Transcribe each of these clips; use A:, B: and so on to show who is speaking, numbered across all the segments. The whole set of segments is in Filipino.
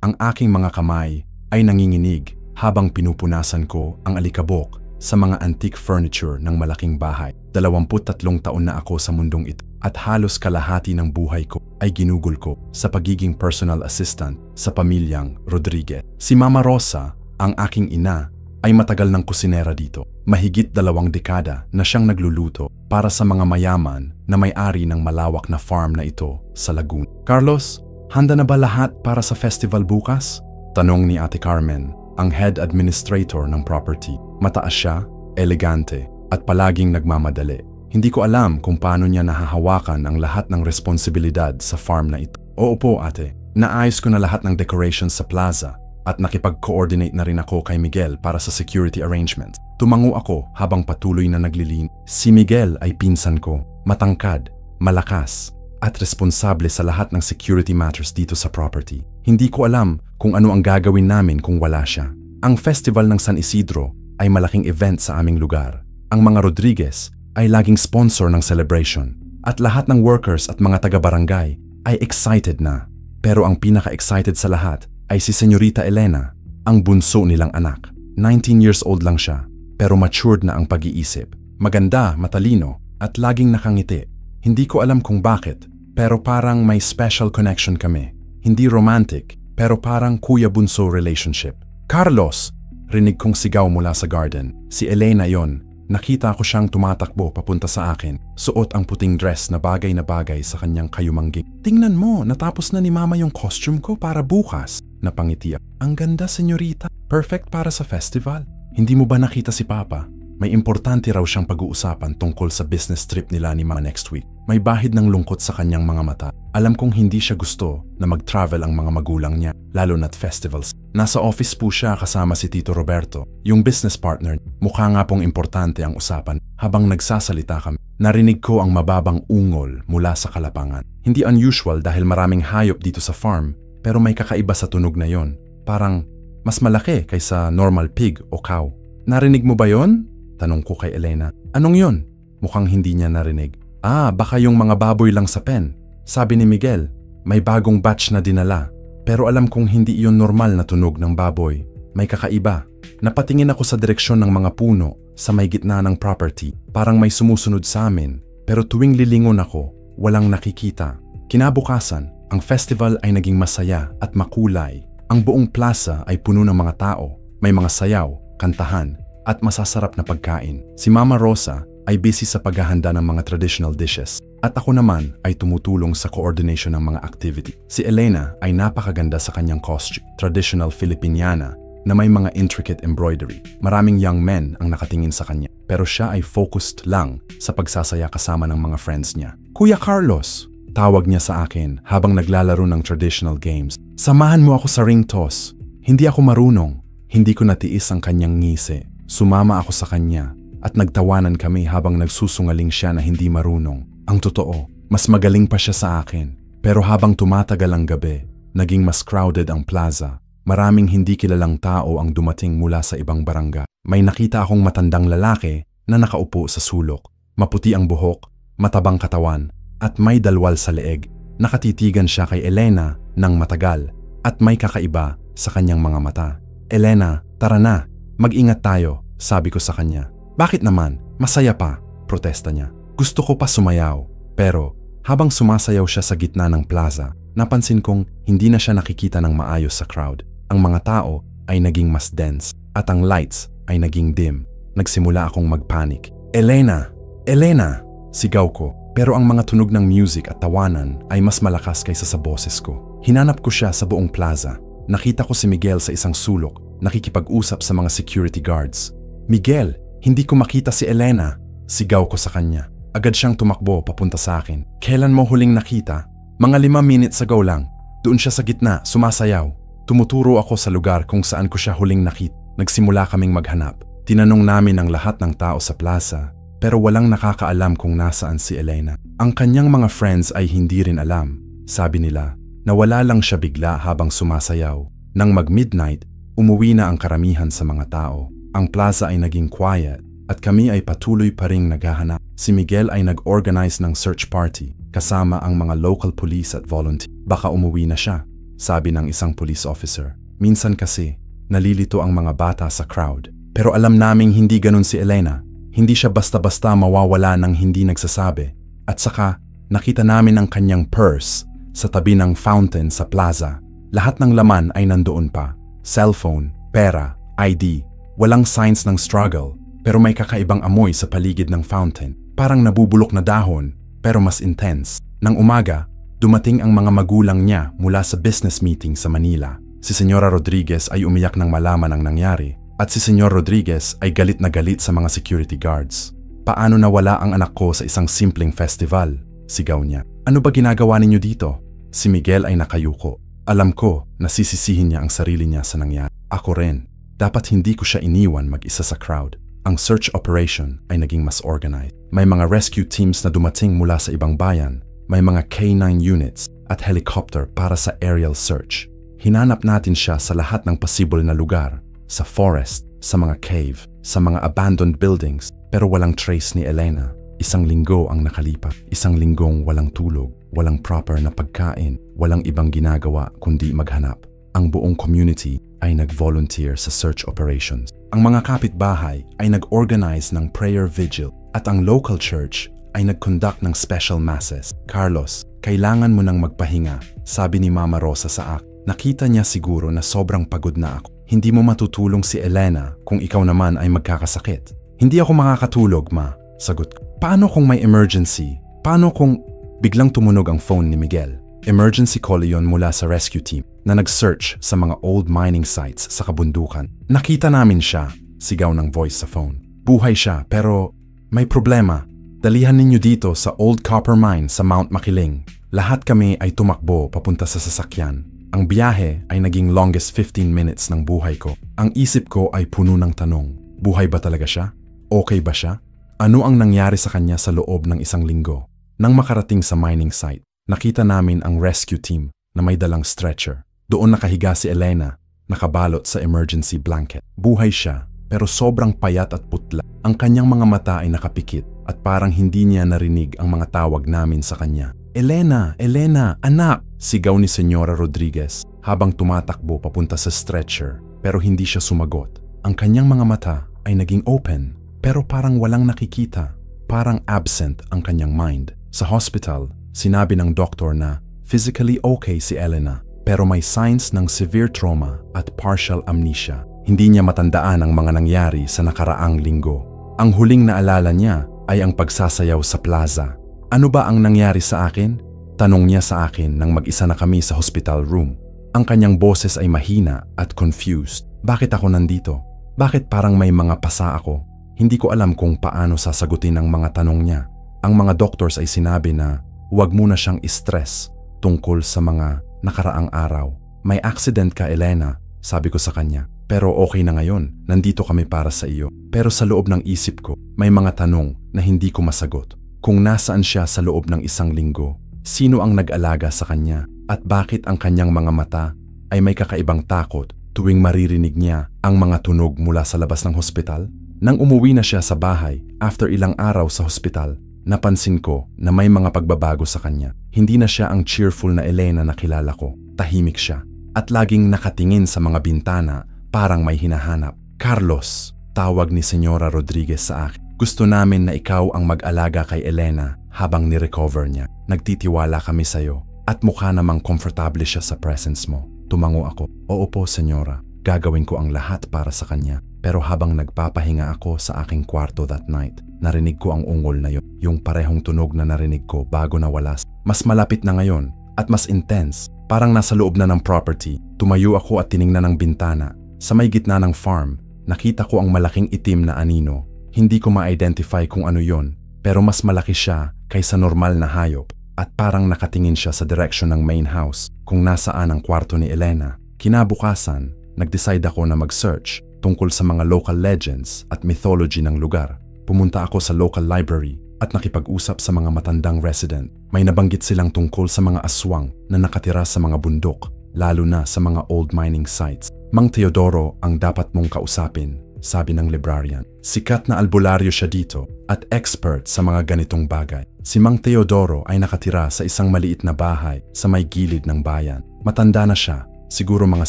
A: Ang aking mga kamay ay nanginginig habang pinupunasan ko ang alikabok sa mga antique furniture ng malaking bahay. 23 taon na ako sa mundong ito at halos kalahati ng buhay ko ay ginugol ko sa pagiging personal assistant sa pamilyang Rodriguez. Si Mama Rosa, ang aking ina, ay matagal ng kusinera dito. Mahigit 2 dekada na siyang nagluluto para sa mga mayaman na may-ari ng malawak na farm na ito sa Laguna. Carlos, handa na ba lahat para sa festival bukas? Tanong ni Ate Carmen, ang head administrator ng property. Mataas siya, elegante, at palaging nagmamadali. Hindi ko alam kung paano niya nahahawakan ang lahat ng responsibilidad sa farm na ito. Oo po ate, naayos ko na lahat ng decorations sa plaza at nakipag-coordinate na rin ako kay Miguel para sa security arrangements. Tumango ako habang patuloy na naglilin. Si Miguel ay pinsan ko, matangkad, malakas, at responsable sa lahat ng security matters dito sa property. Hindi ko alam kung ano ang gagawin namin kung wala siya. Ang festival ng San Isidro ay malaking event sa aming lugar. Ang mga Rodriguez ay laging sponsor ng celebration at lahat ng workers at mga taga-barangay ay excited na. Pero ang pinaka-excited sa lahat ay si Señorita Elena, ang bunso nilang anak. 19 years old lang siya, pero matured na ang pag-iisip. Maganda, matalino, at laging nakangiti. Hindi ko alam kung bakit, pero parang may special connection kami. Hindi romantic, pero parang kuya-bunso relationship. Carlos! Rinig kong sigaw mula sa garden. Si Elena yon. Nakita ko siyang tumatakbo papunta sa akin. Suot ang puting dress na bagay sa kanyang kayumangging. Tingnan mo, natapos na ni Mama yung costume ko para bukas. Napangiti ako. Ang ganda, senyorita. Perfect para sa festival. Hindi mo ba nakita si Papa? May importante raw siyang pag-uusapan tungkol sa business trip nila ni Mama next week. May bahid ng lungkot sa kanyang mga mata. Alam kong hindi siya gusto na mag-travel ang mga magulang niya, lalo na't festivals. Nasa office po siya kasama si Tito Roberto, yung business partner. Mukha nga pong importante ang usapan. Habang nagsasalita kami, narinig ko ang mababang ungol mula sa kalapangan. Hindi unusual dahil maraming hayop dito sa farm, pero may kakaiba sa tunog na yon. Parang mas malaki kaysa normal pig o cow. Narinig mo ba yon? Tanong ko kay Elena. Anong yon? Mukhang hindi niya narinig. Baka yung mga baboy lang sa pen. Sabi ni Miguel, may bagong batch na dinala. Pero alam kong hindi iyon normal na tunog ng baboy. May kakaiba. Napatingin ako sa direksyon ng mga puno sa may gitna ng property. Parang may sumusunod sa amin. Pero tuwing lilingon ako, walang nakikita. Kinabukasan, ang festival ay naging masaya at makulay. Ang buong plaza ay puno ng mga tao. May mga sayaw, kantahan, at masasarap na pagkain. Si Mama Rosa ay busy sa paghahanda ng mga traditional dishes at ako naman ay tumutulong sa coordination ng mga activity. Si Elena ay napakaganda sa kanyang costume, traditional Filipiniana na may mga intricate embroidery. Maraming young men ang nakatingin sa kanya pero siya ay focused lang sa pagsasaya kasama ng mga friends niya. Kuya Carlos, tawag niya sa akin habang naglalaro ng traditional games. Samahan mo ako sa ring toss. Hindi ako marunong. Hindi ko natiis ang kanyang ngisi. Sumama ako sa kanya at nagtawanan kami habang nagsusungaling siya na hindi marunong. Ang totoo, mas magaling pa siya sa akin. Pero habang tumatagal ang gabi, naging mas crowded ang plaza. Maraming hindi kilalang tao ang dumating mula sa ibang barangay. May nakita akong matandang lalaki na nakaupo sa sulok. Maputi ang buhok, matabang katawan, at may dalwal sa leeg. Nakatitigan siya kay Elena ng matagal at may kakaiba sa kanyang mga mata. Elena, tara na, mag-ingat tayo, sabi ko sa kanya. Bakit naman? Masaya pa, protesta niya. Gusto ko pa sumayaw, pero habang sumasayaw siya sa gitna ng plaza, napansin kong hindi na siya nakikita ng maayos sa crowd. Ang mga tao ay naging mas dense at ang lights ay naging dim. Nagsimula akong magpanik. Elena! Elena! Sigaw ko, pero ang mga tunog ng music at tawanan ay mas malakas kaysa sa boses ko. Hinanap ko siya sa buong plaza. Nakita ko si Miguel sa isang sulok, nakikipag-usap sa mga security guards. Miguel! Hindi ko makita si Elena. Sigaw ko sa kanya. Agad siyang tumakbo papunta sa akin. Kailan mo huling nakita? Mga 5 minutes ago lang. Doon siya sa gitna, sumasayaw. Tumuturo ako sa lugar kung saan ko siya huling nakita. Nagsimula kaming maghanap. Tinanong namin ang lahat ng tao sa plaza, pero walang nakakaalam kung nasaan si Elena. Ang kanyang mga friends ay hindi rin alam. Sabi nila, nawala lang siya bigla habang sumasayaw. Nang mag-midnight, umuwi na ang karamihan sa mga tao. Ang plaza ay naging quiet at kami ay patuloy pa ring naghahanap. Si Miguel ay nag-organize ng search party. kasama ang mga local police at volunteer. Baka umuwi na siya, sabi ng isang police officer. Minsan kasi, nalilito ang mga bata sa crowd. Pero alam naming hindi ganun si Elena. Hindi siya basta-basta mawawala ng hindi nagsasabi. At saka, nakita namin ang kanyang purse sa tabi ng fountain sa plaza. Lahat ng laman ay nandoon pa. Cellphone, pera, ID. Walang signs ng struggle, pero may kakaibang amoy sa paligid ng fountain. Parang nabubulok na dahon, pero mas intense. Nang umaga, dumating ang mga magulang niya mula sa business meeting sa Manila. Si Senyora Rodriguez ay umiyak nang malaman ang nangyari, at si Senyor Rodriguez ay galit na galit sa mga security guards. Paano nawala ang anak ko sa isang simpleng festival? Sigaw niya. Ano ba ginagawa ninyo dito? Si Miguel ay nakayuko. Alam ko na sisisihin niya ang sarili niya sa nangyari. Ako rin. Dapat hindi ko siya iniwan mag-isa sa crowd. Ang search operation ay naging mas organized. May mga rescue teams na dumating mula sa ibang bayan. May mga K9 units at helicopter para sa aerial search. Hinanap natin siya sa lahat ng possible na lugar. Sa forest, sa mga cave, sa mga abandoned buildings. Pero walang trace ni Elena. Isang linggo ang nakalipas. Isang linggong walang tulog, walang proper na pagkain, walang ibang ginagawa kundi maghanap. Ang buong community ay nag-volunteer sa search operations. Ang mga kapitbahay ay nag-organize ng prayer vigil at ang local church ay nag-conduct ng special masses. Carlos, kailangan mo nang magpahinga, sabi ni Mama Rosa sa akin. Nakita niya siguro na sobrang pagod na ako. Hindi mo matutulong si Elena kung ikaw naman ay magkakasakit. Hindi ako makakatulog, Ma. Sagot ko. Paano kung may emergency? Paano kung biglang tumunog ang phone ni Miguel? Emergency call iyon mula sa rescue team na nag-search sa mga old mining sites sa kabundukan. Nakita namin siya, sigaw ng voice sa phone. Buhay siya pero may problema. Dalihan ninyo dito sa old copper mine sa Mount Makiling. Lahat kami ay tumakbo papunta sa sasakyan. Ang biyahe ay naging longest 15 minutes ng buhay ko. Ang isip ko ay puno ng tanong. Buhay ba talaga siya? Okay ba siya? Ano ang nangyari sa kanya sa loob ng isang linggo? Nang makarating sa mining site, nakita namin ang rescue team na may dalang stretcher. Doon nakahiga si Elena, nakabalot sa emergency blanket. Buhay siya, pero sobrang payat at putla. Ang kanyang mga mata ay nakapikit at parang hindi niya narinig ang mga tawag namin sa kanya. Elena! Elena! Anak! Sigaw ni Senyora Rodriguez habang tumatakbo papunta sa stretcher pero hindi siya sumagot. Ang kanyang mga mata ay naging open pero parang walang nakikita. Parang absent ang kanyang mind. Sa hospital, sinabi ng doktor na physically okay si Elena pero may signs ng severe trauma at partial amnesia. Hindi niya matandaan ang mga nangyari sa nakaraang linggo. Ang huling naalala niya ay ang pagsasayaw sa plaza. Ano ba ang nangyari sa akin? Tanong niya sa akin nang mag-isa na kami sa hospital room. Ang kanyang boses ay mahina at confused. Bakit ako nandito? Bakit parang may mga pasa ako? Hindi ko alam kung paano sasagutin ang mga tanong niya. Ang mga doctors ay sinabi na huwag muna siyang stress tungkol sa mga nakaraang araw. May accident ka, Elena, sabi ko sa kanya. Pero okay na ngayon, nandito kami para sa iyo. Pero sa loob ng isip ko, may mga tanong na hindi ko masagot. Kung nasaan siya sa loob ng isang linggo, sino ang nag-alaga sa kanya, at bakit ang kanyang mga mata ay may kakaibang takot tuwing maririnig niya ang mga tunog mula sa labas ng hospital? Nang umuwi na siya sa bahay, after ilang araw sa hospital, napansin ko na may mga pagbabago sa kanya. Hindi na siya ang cheerful na Elena na kilala ko. Tahimik siya at laging nakatingin sa mga bintana parang may hinahanap. Carlos, tawag ni Senyora Rodriguez sa akin. Gusto namin na ikaw ang mag-alaga kay Elena habang ni-recover niya. Nagtitiwala kami sa'yo at mukha namang komportable siya sa presence mo. Tumango ako. Oo po, Senyora. Gagawin ko ang lahat para sa kanya. Pero habang nagpapahinga ako sa aking kwarto that night, narinig ko ang ungol na yun. Yung parehong tunog na narinig ko bago nawala. Mas malapit na ngayon at mas intense. Parang nasa loob na ng property. Tumayo ako at tiningnan ang bintana. Sa may gitna ng farm, nakita ko ang malaking itim na anino. Hindi ko ma-identify kung ano yon, pero mas malaki siya kaysa normal na hayop at parang nakatingin siya sa direksyon ng main house kung nasaan ang kwarto ni Elena. Kinabukasan, nag-decide ako na mag-search tungkol sa mga local legends at mythology ng lugar. Pumunta ako sa local library at nakipag-usap sa mga matandang resident. May nabanggit silang tungkol sa mga aswang na nakatira sa mga bundok, lalo na sa mga old mining sites. Mang Teodoro ang dapat mong kausapin, sabi ng librarian. Sikat na albularyo siya dito at expert sa mga ganitong bagay. Si Mang Teodoro ay nakatira sa isang maliit na bahay sa may gilid ng bayan. Matanda na siya, siguro mga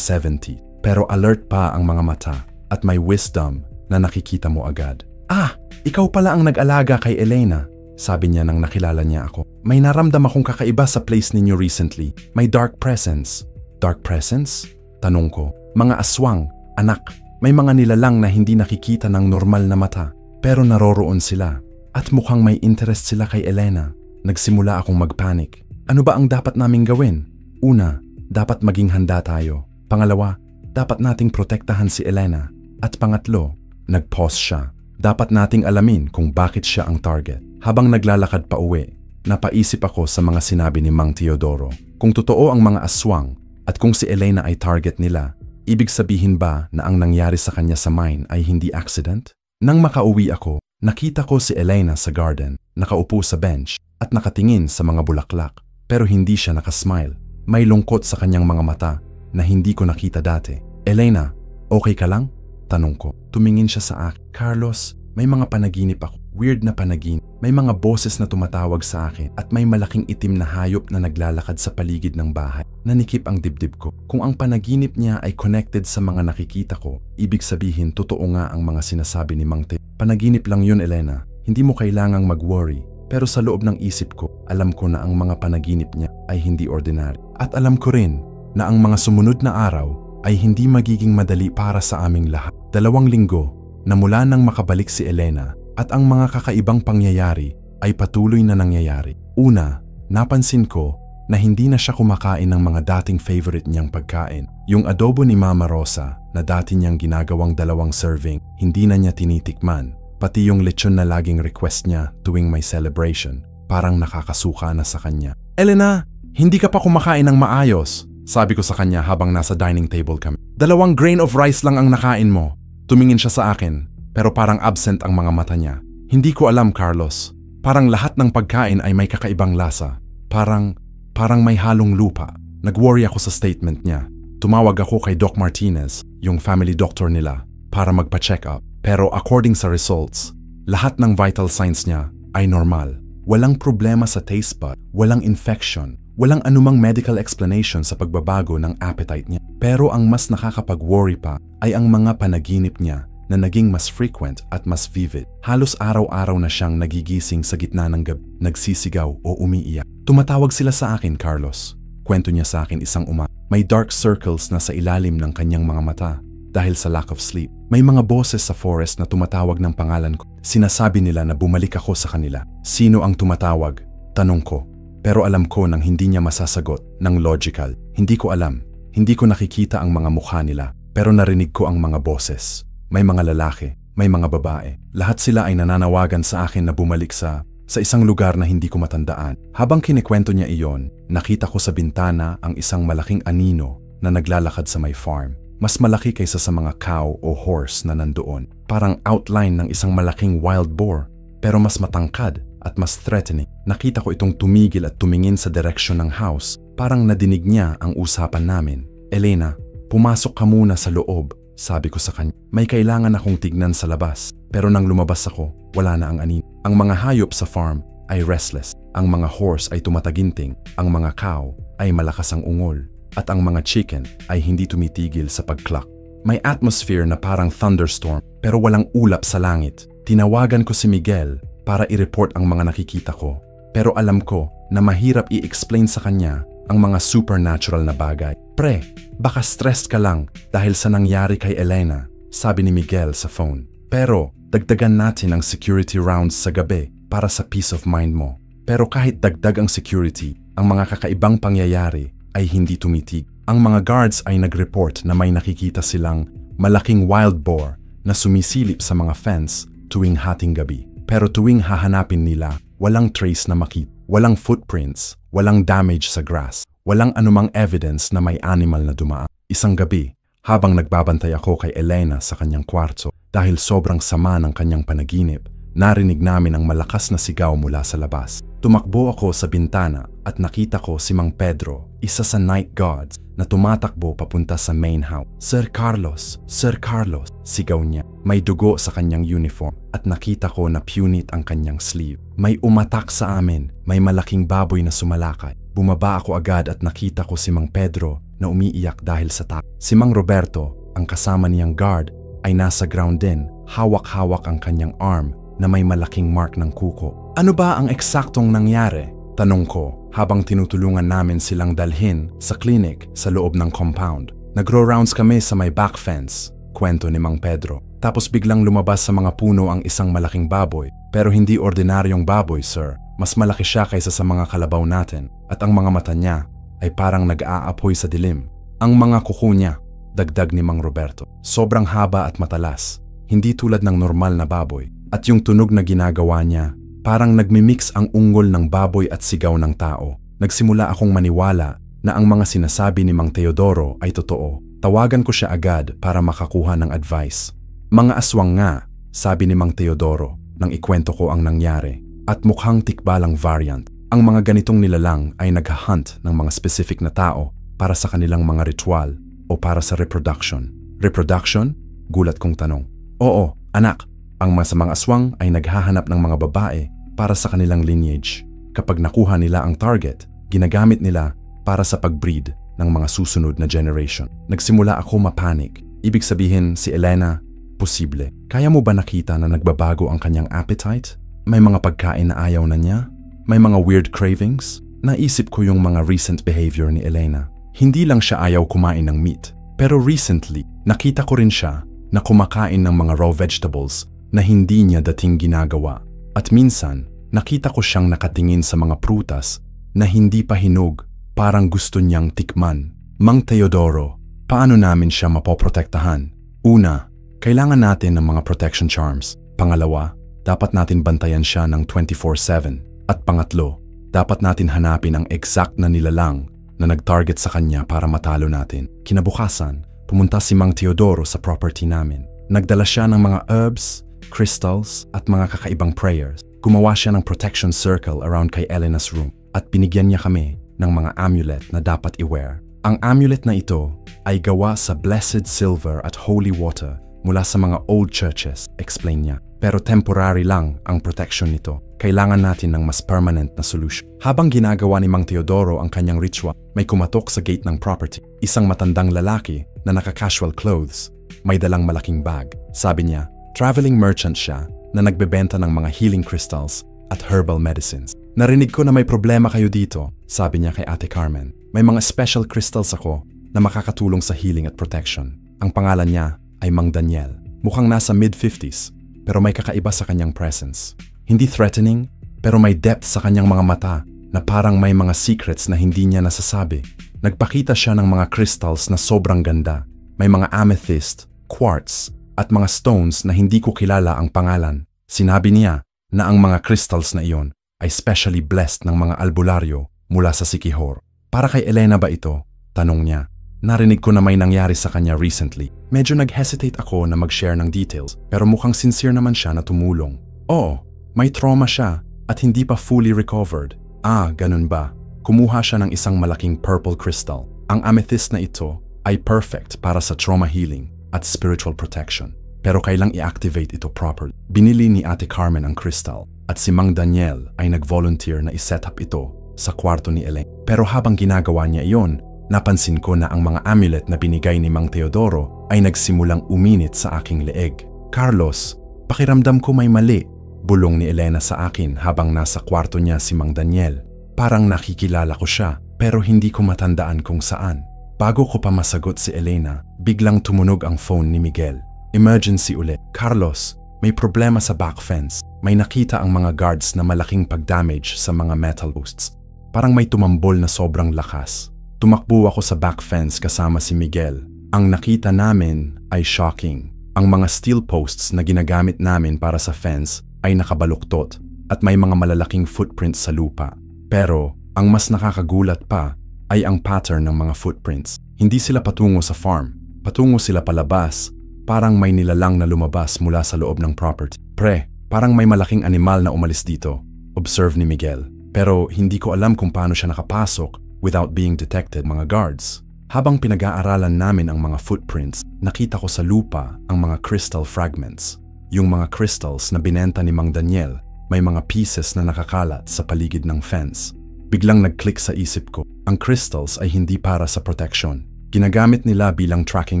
A: 70, pero alert pa ang mga mata at may wisdom na nakikita mo agad. Ah, ikaw pala ang nag-alaga kay Elena, sabi niya nang nakilala niya ako. May naramdam akong kakaiba sa place ninyo recently. May dark presence. Dark presence? Tanong ko. Mga aswang, anak. May mga nilalang na hindi nakikita ng normal na mata, pero naroroon sila. At mukhang may interest sila kay Elena. Nagsimula akong magpanik. Ano ba ang dapat naming gawin? Una, dapat maging handa tayo. Pangalawa, dapat nating protektahan si Elena. At pangatlo, nag-pause siya. Dapat nating alamin kung bakit siya ang target. Habang naglalakad pa uwi, napaisip ako sa mga sinabi ni Mang Teodoro. Kung totoo ang mga aswang at kung si Elena ay target nila, ibig sabihin ba na ang nangyari sa kanya sa mine ay hindi accident? Nang makauwi ako, nakita ko si Elena sa garden, nakaupo sa bench at nakatingin sa mga bulaklak. Pero hindi siya nakasmile. May lungkot sa kanyang mga mata na hindi ko nakita dati. Elena, okay ka lang? Tanong ko. Tumingin siya sa akin. Carlos, may mga panaginip ako. Weird na panaginip. May mga boses na tumatawag sa akin at may malaking itim na hayop na naglalakad sa paligid ng bahay. Nanikip ang dibdib ko. Kung ang panaginip niya ay connected sa mga nakikita ko, ibig sabihin totoo nga ang mga sinasabi ni Mang Te. Panaginip lang yun, Elena. Hindi mo kailangang mag-worry. Pero sa loob ng isip ko, alam ko na ang mga panaginip niya ay hindi ordinary. At alam ko rin na ang mga sumunod na araw ay hindi magiging madali para sa aming lahat. 2 linggo na mula nang makabalik si Elena at ang mga kakaibang pangyayari ay patuloy na nangyayari. Una, napansin ko na hindi na siya kumakain ng mga dating favorite niyang pagkain. Yung adobo ni Mama Rosa na dati niyang ginagawang 2 serving, hindi na niya tinitikman. Pati yung lechon na laging request niya tuwing may celebration, parang nakakasuka na sa kanya. Elena, hindi ka pa kumakain ng maayos, sabi ko sa kanya habang nasa dining table kami. 2 grain of rice lang ang nakain mo. Tumingin siya sa akin, pero parang absent ang mga mata niya. Hindi ko alam, Carlos. Parang lahat ng pagkain ay may kakaibang lasa. Parang may halong lupa. Nag-worry ako sa statement niya. Tumawag ako kay Doc Martinez, yung family doctor nila, para magpa-check up. Pero according sa results, lahat ng vital signs niya ay normal. Walang problema sa taste bud, walang infection, walang anumang medical explanation sa pagbabago ng appetite niya. Pero ang mas nakakapag-worry pa ay ang mga panaginip niya na naging mas frequent at mas vivid. Halos araw-araw na siyang nagigising sa gitna ng gabi, nagsisigaw o umiiyak. Tumatawag sila sa akin, Carlos. Kwento niya sa akin isang umaga. May dark circles na sa ilalim ng kanyang mga mata dahil sa lack of sleep. May mga boses sa forest na tumatawag ng pangalan ko. Sinasabi nila na bumalik ako sa kanila. Sino ang tumatawag? Tanong ko. Pero alam ko nang hindi niya masasagot ng logical. Hindi ko alam. Hindi ko nakikita ang mga mukha nila. Pero narinig ko ang mga boses. May mga lalaki, may mga babae. Lahat sila ay nananawagan sa akin na bumalik sa isang lugar na hindi ko matandaan. Habang kinikwento niya iyon, nakita ko sa bintana ang isang malaking anino na naglalakad sa may farm. Mas malaki kaysa sa mga cow o horse na nandoon. Parang outline ng isang malaking wild boar, pero mas matangkad at mas threatening. Nakita ko itong tumigil at tumingin sa direksyon ng house. Parang nadinig niya ang usapan namin. Elena, pumasok ka muna sa loob, sabi ko sa kanya. May kailangan akong tignan sa labas. Pero nang lumabas ako, wala na ang anino. Ang mga hayop sa farm ay restless. Ang mga horse ay tumataginting. Ang mga cow ay malakas ang ungol. At ang mga chicken ay hindi tumitigil sa pag-cluck. May atmosphere na parang thunderstorm pero walang ulap sa langit. Tinawagan ko si Miguel para i-report ang mga nakikita ko. Pero alam ko na mahirap i-explain sa kanya ang mga supernatural na bagay. Pre, baka stressed ka lang dahil sa nangyari kay Elena, sabi ni Miguel sa phone. Pero dagdagan natin ang security rounds sa gabi para sa peace of mind mo. Pero kahit dagdag ang security, ang mga kakaibang pangyayari ay hindi tumitig. Ang mga guards ay nag-report na may nakikita silang malaking wild boar na sumisilip sa mga fence tuwing hating gabi. Pero tuwing hahanapin nila, walang trace na makita, walang footprints, walang damage sa grass, walang anumang evidence na may animal na dumaan. Isang gabi, habang nagbabantay ako kay Elena sa kanyang kwarto, dahil sobrang sama ng kanyang panaginip, narinig namin ang malakas na sigaw mula sa labas. Tumakbo ako sa bintana at nakita ko si Mang Pedro, isa sa night guards na tumatakbo papunta sa main house. Sir Carlos! Sir Carlos! Sigaw niya. May dugo sa kanyang uniform at nakita ko na punit ang kanyang sleeve. May umatak sa amin. May malaking baboy na sumalakay. Bumaba ako agad at nakita ko si Mang Pedro na umiiyak dahil sa takot. Si Mang Roberto, ang kasama niyang guard, ay nasa ground din. Hawak-hawak ang kanyang arm na may malaking mark ng kuko. Ano ba ang eksaktong nangyari? Tanong ko habang tinutulungan namin silang dalhin sa clinic sa loob ng compound. Nagro-rounds kami sa may back fence, kwento ni Mang Pedro. Tapos biglang lumabas sa mga puno ang isang malaking baboy. Pero hindi ordinaryong baboy, sir. Mas malaki siya kaysa sa mga kalabaw natin. At ang mga mata niya ay parang nag-aapoy sa dilim. Ang mga kuko niya, dagdag ni Mang Roberto, sobrang haba at matalas. Hindi tulad ng normal na baboy. At yung tunog na ginagawa niya, parang nagmimix ang ungol ng baboy at sigaw ng tao. Nagsimula akong maniwala na ang mga sinasabi ni Mang Teodoro ay totoo. Tawagan ko siya agad para makakuha ng advice. Mga aswang nga, sabi ni Mang Teodoro nang ikwento ko ang nangyari. At mukhang tikbalang variant. Ang mga ganitong nilalang ay naghahunt ng mga specific na tao para sa kanilang mga ritual o para sa reproduction. Reproduction? Gulat kong tanong. Oo, anak. Ang mga aswang ay naghahanap ng mga babae para sa kanilang lineage. Kapag nakuha nila ang target, ginagamit nila para sa pag-breed ng mga susunod na generation. Nagsimula ako mapanik. Ibig sabihin si Elena, posible. Kaya mo ba nakita na nagbabago ang kanyang appetite? May mga pagkain na ayaw na niya? May mga weird cravings? Naisip ko yung mga recent behavior ni Elena. Hindi lang siya ayaw kumain ng meat. Pero recently, nakita ko rin siya na kumakain ng mga raw vegetables na hindi niya dating ginagawa. At minsan, nakita ko siyang nakatingin sa mga prutas na hindi pa hinog, parang gusto niyang tikman. Mang Teodoro, paano namin siya mapoprotektahan? Una, kailangan natin ng mga protection charms. Pangalawa, dapat natin bantayan siya ng 24/7. At pangatlo, dapat natin hanapin ang exact na nilalang na nag-target sa kanya para matalo natin. Kinabukasan, pumunta si Mang Teodoro sa property namin. Nagdala siya ng mga herbs, crystals at mga kakaibang prayers. Gumawa siya ng protection circle around kay Elena's room at binigyan niya kami ng mga amulet na dapat i-wear. Ang amulet na ito ay gawa sa blessed silver at holy water mula sa mga old churches, explain niya. Pero temporary lang ang protection nito. Kailangan natin ng mas permanent na solution. Habang ginagawa ni Mang Teodoro ang kanyang ritual, may kumatok sa gate ng property. Isang matandang lalaki na naka-casual clothes, may dalang malaking bag. Sabi niya, traveling merchant siya na nagbebenta ng mga healing crystals at herbal medicines. Narinig ko na may problema kayo dito, sabi niya kay Ate Carmen. May mga special crystals ako na makakatulong sa healing at protection. Ang pangalan niya ay Mang Daniel. Mukhang nasa mid-50s, pero may kakaiba sa kanyang presence. Hindi threatening, pero may depth sa kanyang mga mata na parang may mga secrets na hindi niya nasasabi. Nagpakita siya ng mga crystals na sobrang ganda. May mga amethyst, quartz, at mga stones na hindi ko kilala ang pangalan. Sinabi niya na ang mga crystals na iyon ay specially blessed ng mga albularyo mula sa Siquijor. Para kay Elena ba ito? Tanong niya. Narinig ko na may nangyari sa kanya recently. Medyo nag-hesitate ako na mag-share ng details, pero mukhang sincere naman siya na tumulong. Oo, may trauma siya at hindi pa fully recovered. Ah, ganun ba? Kumuha siya ng isang malaking purple crystal. Ang amethyst na ito ay perfect para sa trauma healing at spiritual protection. Pero kailang i-activate ito properly. Binili ni Ate Carmen ang crystal at si Mang Daniel ay nag-volunteer na i-set up ito sa kwarto ni Elena. Pero habang ginagawa niya iyon, napansin ko na ang mga amulet na binigay ni Mang Teodoro ay nagsimulang uminit sa aking leeg. Carlos, pakiramdam ko may mali, bulong ni Elena sa akin habang nasa kwarto niya si Mang Daniel. Parang nakikilala ko siya pero hindi ko matandaan kung saan. Bago ko pa masagot si Elena, biglang tumunog ang phone ni Miguel. Emergency ulit. Carlos, may problema sa back fence. May nakita ang mga guards na malaking pag-damage sa mga metal posts. Parang may tumambol na sobrang lakas. Tumakbo ako sa back fence kasama si Miguel. Ang nakita namin ay shocking. Ang mga steel posts na ginagamit namin para sa fence ay nakabaluktot at may mga malalaking footprints sa lupa. Pero ang mas nakakagulat pa ay ang pattern ng mga footprints. Hindi sila patungo sa farm. Patungo sila palabas. Parang may nilalang na lumabas mula sa loob ng property. Pre, parang may malaking animal na umalis dito, observe ni Miguel. Pero hindi ko alam kung paano siya nakapasok without being detected, mga guards. Habang pinag-aaralan namin ang mga footprints, nakita ko sa lupa ang mga crystal fragments. Yung mga crystals na binenta ni Mang Daniel, may mga pieces na nakakalat sa paligid ng fence. Biglang nag-click sa isip ko, ang crystals ay hindi para sa protection. Ginagamit nila bilang tracking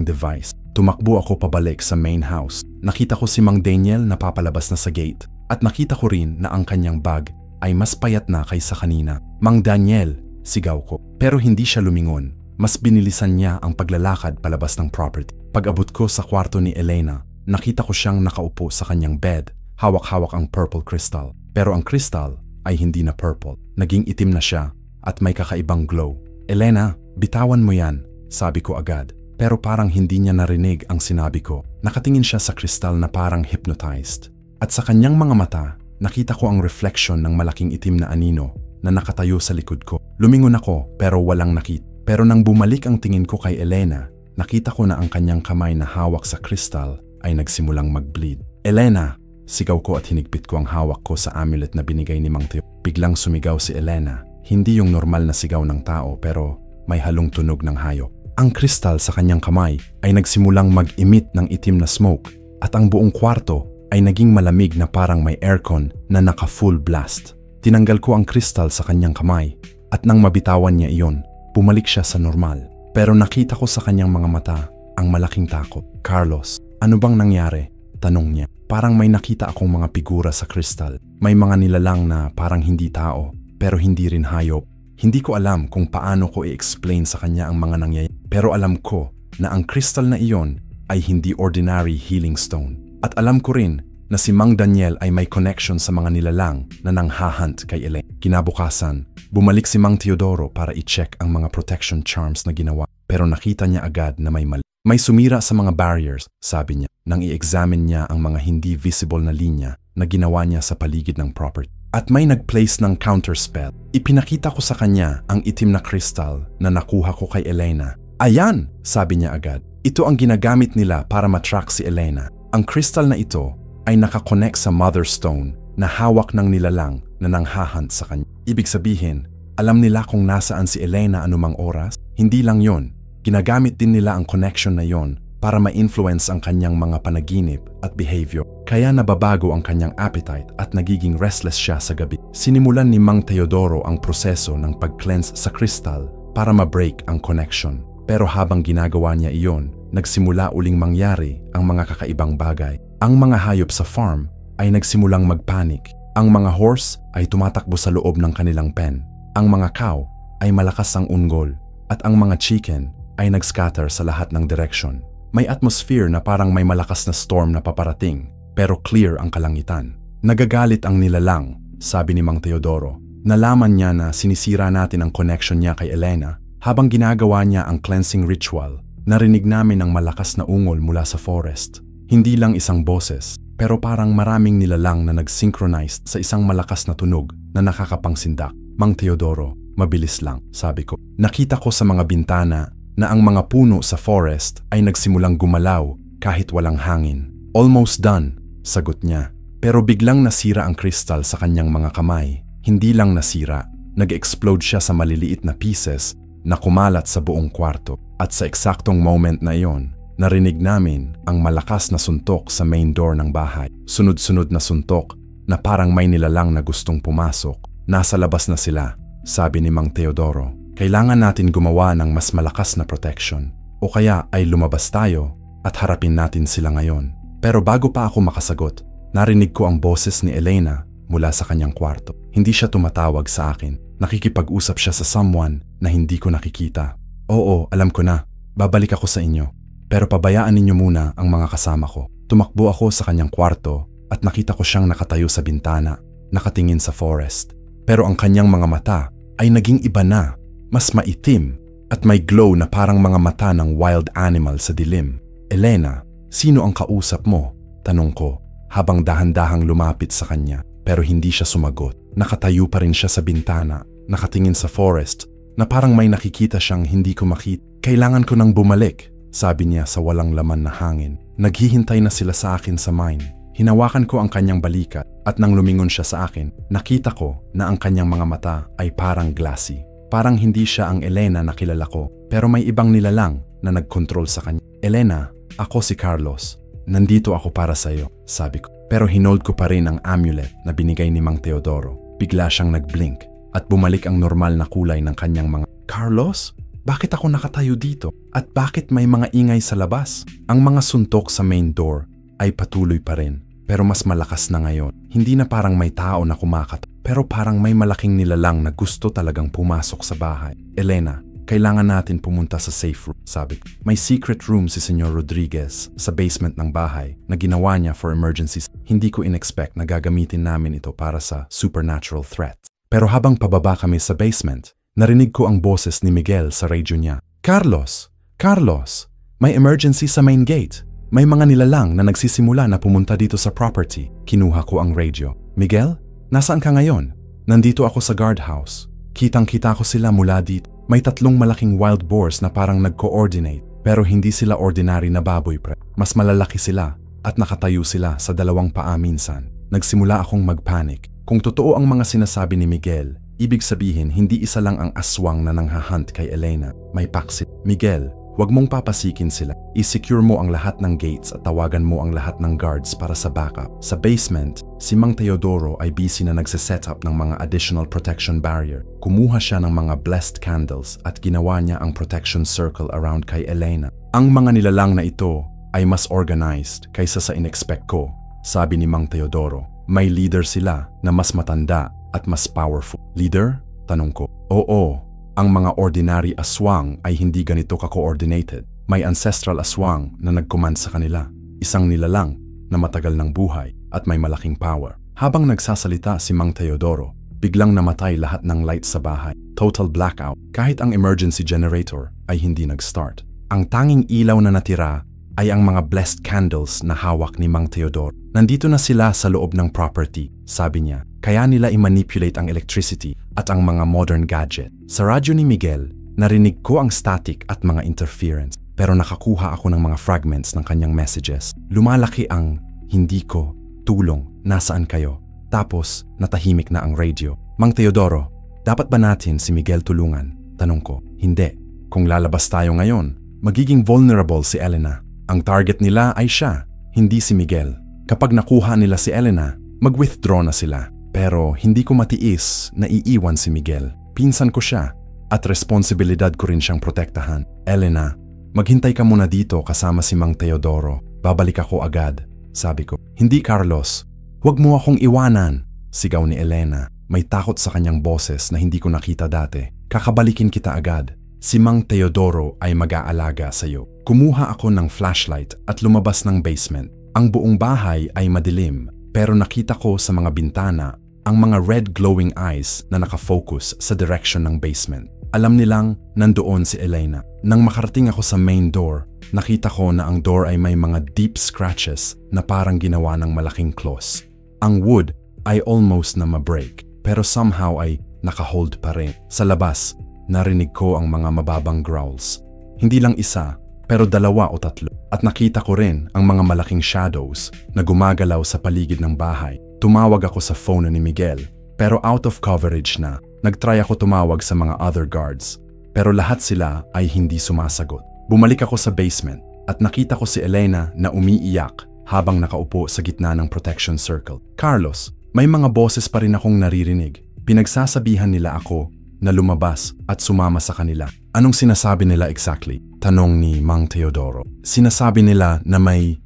A: device. Tumakbo ako pabalik sa main house. Nakita ko si Mang Daniel na papalabas na sa gate at nakita ko rin na ang kanyang bag ay mas payat na kaysa kanina. Mang Daniel, sigaw ko. Pero hindi siya lumingon. Mas binilisan niya ang paglalakad palabas ng property. Pag-abot ko sa kwarto ni Elena, nakita ko siyang nakaupo sa kanyang bed. Hawak-hawak ang purple crystal. Pero ang crystal ay hindi na purple. Naging itim na siya at may kakaibang glow. Elena, bitawan mo yan, sabi ko agad. Pero parang hindi niya narinig ang sinabi ko. Nakatingin siya sa kristal na parang hypnotized. At sa kanyang mga mata, nakita ko ang reflection ng malaking itim na anino na nakatayo sa likod ko. Lumingon ako pero walang nakita. Pero nang bumalik ang tingin ko kay Elena, nakita ko na ang kanyang kamay na hawak sa kristal ay nagsimulang mag-bleed. Elena, sigaw ko at hinigpit ko ang hawak ko sa amulet na binigay ni Mang Teo. Biglang sumigaw si Elena. Hindi yung normal na sigaw ng tao pero may halong tunog ng hayop. Ang kristal sa kanyang kamay ay nagsimulang mag-emit ng itim na smoke at ang buong kwarto ay naging malamig na parang may aircon na naka-full blast. Tinanggal ko ang kristal sa kanyang kamay at nang mabitawan niya iyon, bumalik siya sa normal. Pero nakita ko sa kanyang mga mata ang malaking takot. Carlos, ano bang nangyari? Tanong niya. Parang may nakita akong mga figura sa kristal. May mga nilalang na parang hindi tao pero hindi rin hayop. Hindi ko alam kung paano ko i-explain sa kanya ang mga nangyayari. Pero alam ko na ang crystal na iyon ay hindi ordinary healing stone. At alam ko rin na si Mang Daniel ay may connection sa mga nilalang na nanghahunt kay Elena. Kinabukasan, bumalik si Mang Teodoro para i-check ang mga protection charms na ginawa. Pero nakita niya agad na may mali. May sumira sa mga barriers, sabi niya, nang i-examine niya ang mga hindi visible na linya na ginawa niya sa paligid ng property. At may nag-place ng counterspell. Ipinakita ko sa kanya ang itim na crystal na nakuha ko kay Elena. Ayan, sabi niya agad. Ito ang ginagamit nila para matrack si Elena. Ang crystal na ito ay nakakonect sa Mother Stone na hawak ng nilalang na nanghahunt sa kanya. Ibig sabihin, alam nila kung nasaan si Elena anumang oras. Hindi lang yon, ginagamit din nila ang connection na yon para ma-influence ang kanyang mga panaginip at behavior. Kaya nababago ang kanyang appetite at nagiging restless siya sa gabi. Sinimulan ni Mang Teodoro ang proseso ng pag-cleanse sa crystal para ma-break ang connection. Pero habang ginagawa niya iyon, nagsimula uling mangyari ang mga kakaibang bagay. Ang mga hayop sa farm ay nagsimulang magpanik. Ang mga horse ay tumatakbo sa loob ng kanilang pen. Ang mga cow ay malakas ang ungol at ang mga chicken ay nag-scatter sa lahat ng direksyon. May atmosphere na parang may malakas na storm na paparating, pero clear ang kalangitan. Nagagalit ang nilalang, sabi ni Mang Teodoro. Nalaman niya na sinisira natin ang connection niya kay Elena. Habang ginagawa niya ang cleansing ritual, narinig namin ang malakas na ungol mula sa forest. Hindi lang isang boses, pero parang maraming nilalang na nag-synchronized sa isang malakas na tunog na nakakapangsindak. Mang Teodoro, mabilis lang, sabi ko. Nakita ko sa mga bintana na ang mga puno sa forest ay nagsimulang gumalaw kahit walang hangin. Almost done, sagot niya. Pero biglang nasira ang kristal sa kanyang mga kamay. Hindi lang nasira, nag-explode siya sa maliliit na pieces na kumalat sa buong kwarto. At sa eksaktong moment na iyon, narinig namin ang malakas na suntok sa main door ng bahay. Sunod-sunod na suntok na parang may nilalang na gustong pumasok. Nasa labas na sila, sabi ni Mang Teodoro. Kailangan natin gumawa ng mas malakas na protection. O kaya ay lumabas tayo at harapin natin sila ngayon. Pero bago pa ako makasagot, narinig ko ang boses ni Elena mula sa kanyang kwarto. Hindi siya tumatawag sa akin. Nakikipag-usap siya sa someone na hindi ko nakikita. Oo, alam ko na. Babalik ako sa inyo. Pero pabayaan ninyo muna ang mga kasama ko. Tumakbo ako sa kanyang kwarto at nakita ko siyang nakatayo sa bintana, nakatingin sa forest. Pero ang kanyang mga mata ay naging iba na. Mas maitim at may glow na parang mga mata ng wild animal sa dilim. Elena, sino ang kausap mo? Tanong ko habang dahan-dahang lumapit sa kanya. Pero hindi siya sumagot. Nakatayo pa rin siya sa bintana, nakatingin sa forest na parang may nakikita siyang hindi ko makita. Kailangan ko nang bumalik, sabi niya sa walang laman na hangin. Naghihintay na sila sa akin sa mine. Hinawakan ko ang kanyang balikat At nang lumingon siya sa akin, nakita ko na ang kanyang mga mata ay parang glassy. Parang hindi siya ang Elena na kilala ko, pero may ibang nilalang na nagkontrol sa kanya. Elena, ako si Carlos. Nandito ako para sa iyo, sabi ko. Pero hinold ko pa rin ang amulet na binigay ni Mang Teodoro. Bigla siyang nag-blink at bumalik ang normal na kulay ng kanyang mga... Carlos? Bakit ako nakatayo dito? At bakit may mga ingay sa labas? Ang mga suntok sa main door ay patuloy pa rin. Pero mas malakas na ngayon. Hindi na parang may tao na kumakatok. Pero parang may malaking nilalang na gusto talagang pumasok sa bahay. Elena, kailangan natin pumunta sa safe room, sabi ko. May secret room si Senyor Rodriguez sa basement ng bahay na ginawa niya for emergencies. Hindi ko in-expect na gagamitin namin ito para sa supernatural threats. Pero habang pababa kami sa basement, narinig ko ang boses ni Miguel sa radio niya. Carlos! Carlos! May emergency sa main gate. May mga nilalang na nagsisimula na pumunta dito sa property. Kinuha ko ang radio. Miguel, nasaan ka ngayon? Nandito ako sa guardhouse. Kitang-kita ko sila mula dito. May 3 malaking wild boars na parang nag-coordinate. Pero hindi sila ordinary na baboy, pre. Mas malalaki sila at nakatayo sila sa 2 paa minsan. Nagsimula akong magpanic. Kung totoo ang mga sinasabi ni Miguel, ibig sabihin hindi isa lang ang aswang na nanghahunt kay Elena. May paksit. Miguel, huwag mong papasikin sila. I-secure mo ang lahat ng gates at tawagan mo ang lahat ng guards para sa backup. Sa basement, si Mang Teodoro ay busy na nagsiset up ng mga additional protection barrier. Kumuha siya ng mga blessed candles at ginawa niya ang protection circle around kay Elena. Ang mga nilalang na ito ay mas organized kaysa sa inexpect ko, sabi ni Mang Teodoro. May leader sila na mas matanda at mas powerful. Leader? Tanong ko. Oo. Ang mga ordinary aswang ay hindi ganito ka-coordinated. May ancestral aswang na nag-command sa kanila. Isang nilalang na matagal ng buhay at may malaking power. Habang nagsasalita si Mang Teodoro, biglang namatay lahat ng lights sa bahay. Total blackout. Kahit ang emergency generator ay hindi nag-start. Ang tanging ilaw na natira ay ang mga blessed candles na hawak ni Mang Teodoro. Nandito na sila sa loob ng property, sabi niya. Kaya nila i-manipulate ang electricity at ang mga modern gadget. Sa radyo ni Miguel, narinig ko ang static at mga interference. Pero nakakuha ako ng mga fragments ng kanyang messages. Lumalaki ang, hindi ko, tulong, nasaan kayo? Tapos, natahimik na ang radio. Mang Teodoro, dapat ba natin si Miguel tulungan? Tanong ko, hindi. Kung lalabas tayo ngayon, magiging vulnerable si Elena. Ang target nila ay siya, hindi si Miguel. Kapag nakuha nila si Elena, mag-withdraw na sila. Pero hindi ko matiis na iiwan si Miguel. Pinsan ko siya at responsibilidad ko rin siyang protektahan. Elena, maghintay ka muna dito kasama si Mang Teodoro. Babalik ako agad, sabi ko. Hindi Carlos, huwag mo akong iwanan, sigaw ni Elena. May takot sa kanyang boses na hindi ko nakita dati. Kakabalikin kita agad. Si Mang Teodoro ay mag-aalaga sa iyo. Kumuha ako ng flashlight at lumabas ng basement. Ang buong bahay ay madilim, pero nakita ko sa mga bintana ang mga red glowing eyes na nakafocus sa direction ng basement. Alam nilang nandoon si Elena. Nang makarating ako sa main door, nakita ko na ang door ay may mga deep scratches na parang ginawa ng malaking claws. Ang wood ay almost na ma-break, pero somehow ay nakahold pa rin. Sa labas, narinig ko ang mga mababang growls. Hindi lang isa, pero 2 o 3. At nakita ko rin ang mga malaking shadows na gumagalaw sa paligid ng bahay. Tumawag ako sa phone ni Miguel, pero out of coverage na. Nagtry ako tumawag sa mga other guards, pero lahat sila ay hindi sumasagot. Bumalik ako sa basement at nakita ko si Elena na umiiyak habang nakaupo sa gitna ng protection circle. Carlos, may mga boses pa rin akong naririnig. Pinagsasabihan nila ako na lumabas at sumama sa kanila. Anong sinasabi nila exactly? Tanong ni Mang Teodoro. Sinasabi nila na may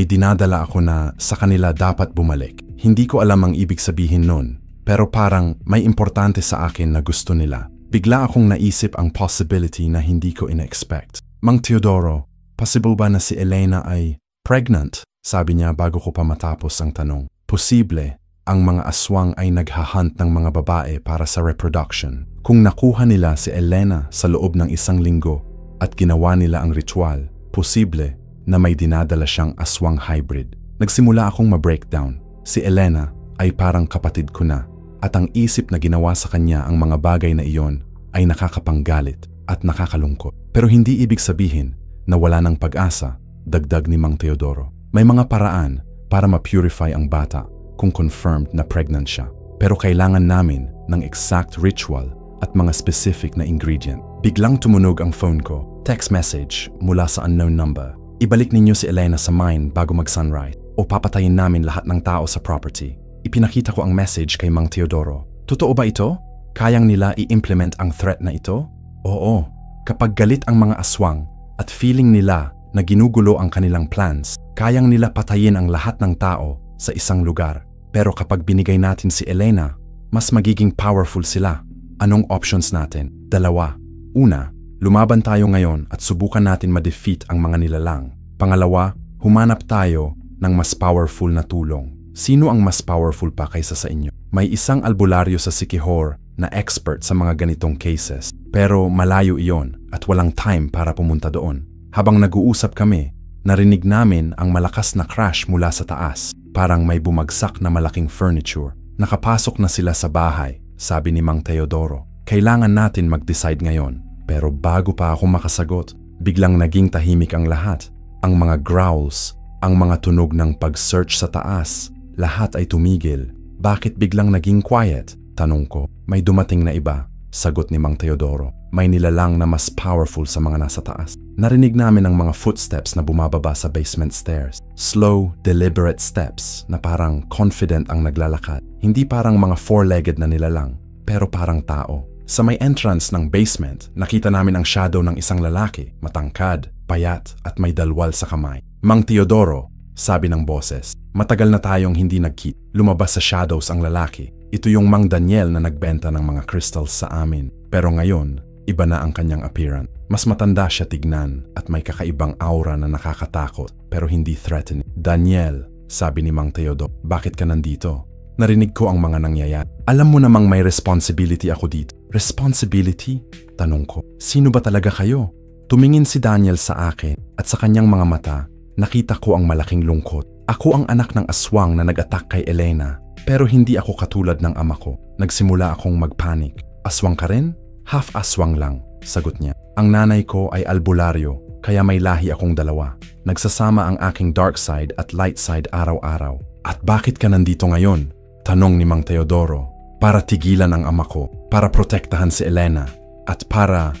A: dinadala ako na sa kanila dapat bumalik. Hindi ko alam ang ibig sabihin nun, pero parang may importante sa akin na gusto nila. Bigla akong naisip ang possibility na hindi ko ina-expect. Mang Teodoro, possible ba na si Elena ay pregnant? Sabi niya bago ko pa matapos ang tanong. Posible, ang mga aswang ay naghahunt ng mga babae para sa reproduction. Kung nakuha nila si Elena sa loob ng 1 linggo at ginawa nila ang ritual, posible na may dinadala siyang aswang hybrid. Nagsimula akong ma-breakdown. Si Elena ay parang kapatid ko na at ang isip na ginawa sa kanya ang mga bagay na iyon ay nakakapanggalit at nakakalungkot. Pero hindi ibig sabihin na wala ng pag-asa, dagdag ni Mang Teodoro. May mga paraan para ma-purify ang bata kung confirmed na pregnant siya. Pero kailangan namin ng exact ritual at mga specific na ingredient. Biglang tumunog ang phone ko. Text message mula sa unknown number. Ibalik ninyo si Elena sa mine bago mag-sunrise o papatayin namin lahat ng tao sa property. Ipinakita ko ang message kay Mang Teodoro. Totoo ba ito? Kayang nila i-implement ang threat na ito? Oo. Kapag galit ang mga aswang at feeling nila na ginugulo ang kanilang plans, kayang nila patayin ang lahat ng tao sa isang lugar. Pero kapag binigay natin si Elena, mas magiging powerful sila. Anong options natin? Dalawa. Una, lumaban tayo ngayon at subukan natin ma-defeat ang mga nilalang. Pangalawa, humanap tayo ng mas powerful na tulong. Sino ang mas powerful pa kaysa sa inyo? May isang albularyo sa Siquijor na expert sa mga ganitong cases. Pero malayo iyon at walang time para pumunta doon. Habang nag-uusap kami, narinig namin ang malakas na crash mula sa taas. Parang may bumagsak na malaking furniture. Nakapasok na sila sa bahay, sabi ni Mang Teodoro. Kailangan natin mag-decide ngayon. Pero bago pa ako makasagot, biglang naging tahimik ang lahat. Ang mga growls, ang mga tunog ng pag-search sa taas, lahat ay tumigil. Bakit biglang naging quiet? Tanong ko. May dumating na iba. Sagot ni Mang Teodoro. May nilalang na mas powerful sa mga nasa taas. Narinig namin ang mga footsteps na bumababa sa basement stairs. Slow, deliberate steps na parang confident ang naglalakad. Hindi parang mga four-legged na nilalang, pero parang tao. Sa may entrance ng basement, nakita namin ang shadow ng isang lalaki, matangkad, payat at may dalwal sa kamay. Mang Teodoro, sabi ng boses, matagal na tayong hindi nagkita. Lumabas sa shadows ang lalaki. Ito yung Mang Daniel na nagbenta ng mga crystals sa amin. Pero ngayon, iba na ang kanyang appearance. Mas matanda siya tignan at may kakaibang aura na nakakatakot pero hindi threatening. Daniel, sabi ni Mang Teodoro, bakit ka nandito? Narinig ko ang mga nangyayari. Alam mo namang may responsibility ako dito. Responsibility? Tanong ko. Sino ba talaga kayo? Tumingin si Daniel sa akin at sa kanyang mga mata, nakita ko ang malaking lungkot. Ako ang anak ng aswang na nag-attack kay Elena. Pero hindi ako katulad ng ama ko. Nagsimula akong magpanik. Aswang ka rin? Half aswang lang, sagot niya. Ang nanay ko ay albularyo, kaya may lahi akong dalawa. Nagsasama ang aking dark side at light side araw-araw. At bakit ka nandito ngayon? Tanong ni Mang Teodoro. Para tigilan ang ama ko, para protektahan si Elena, at para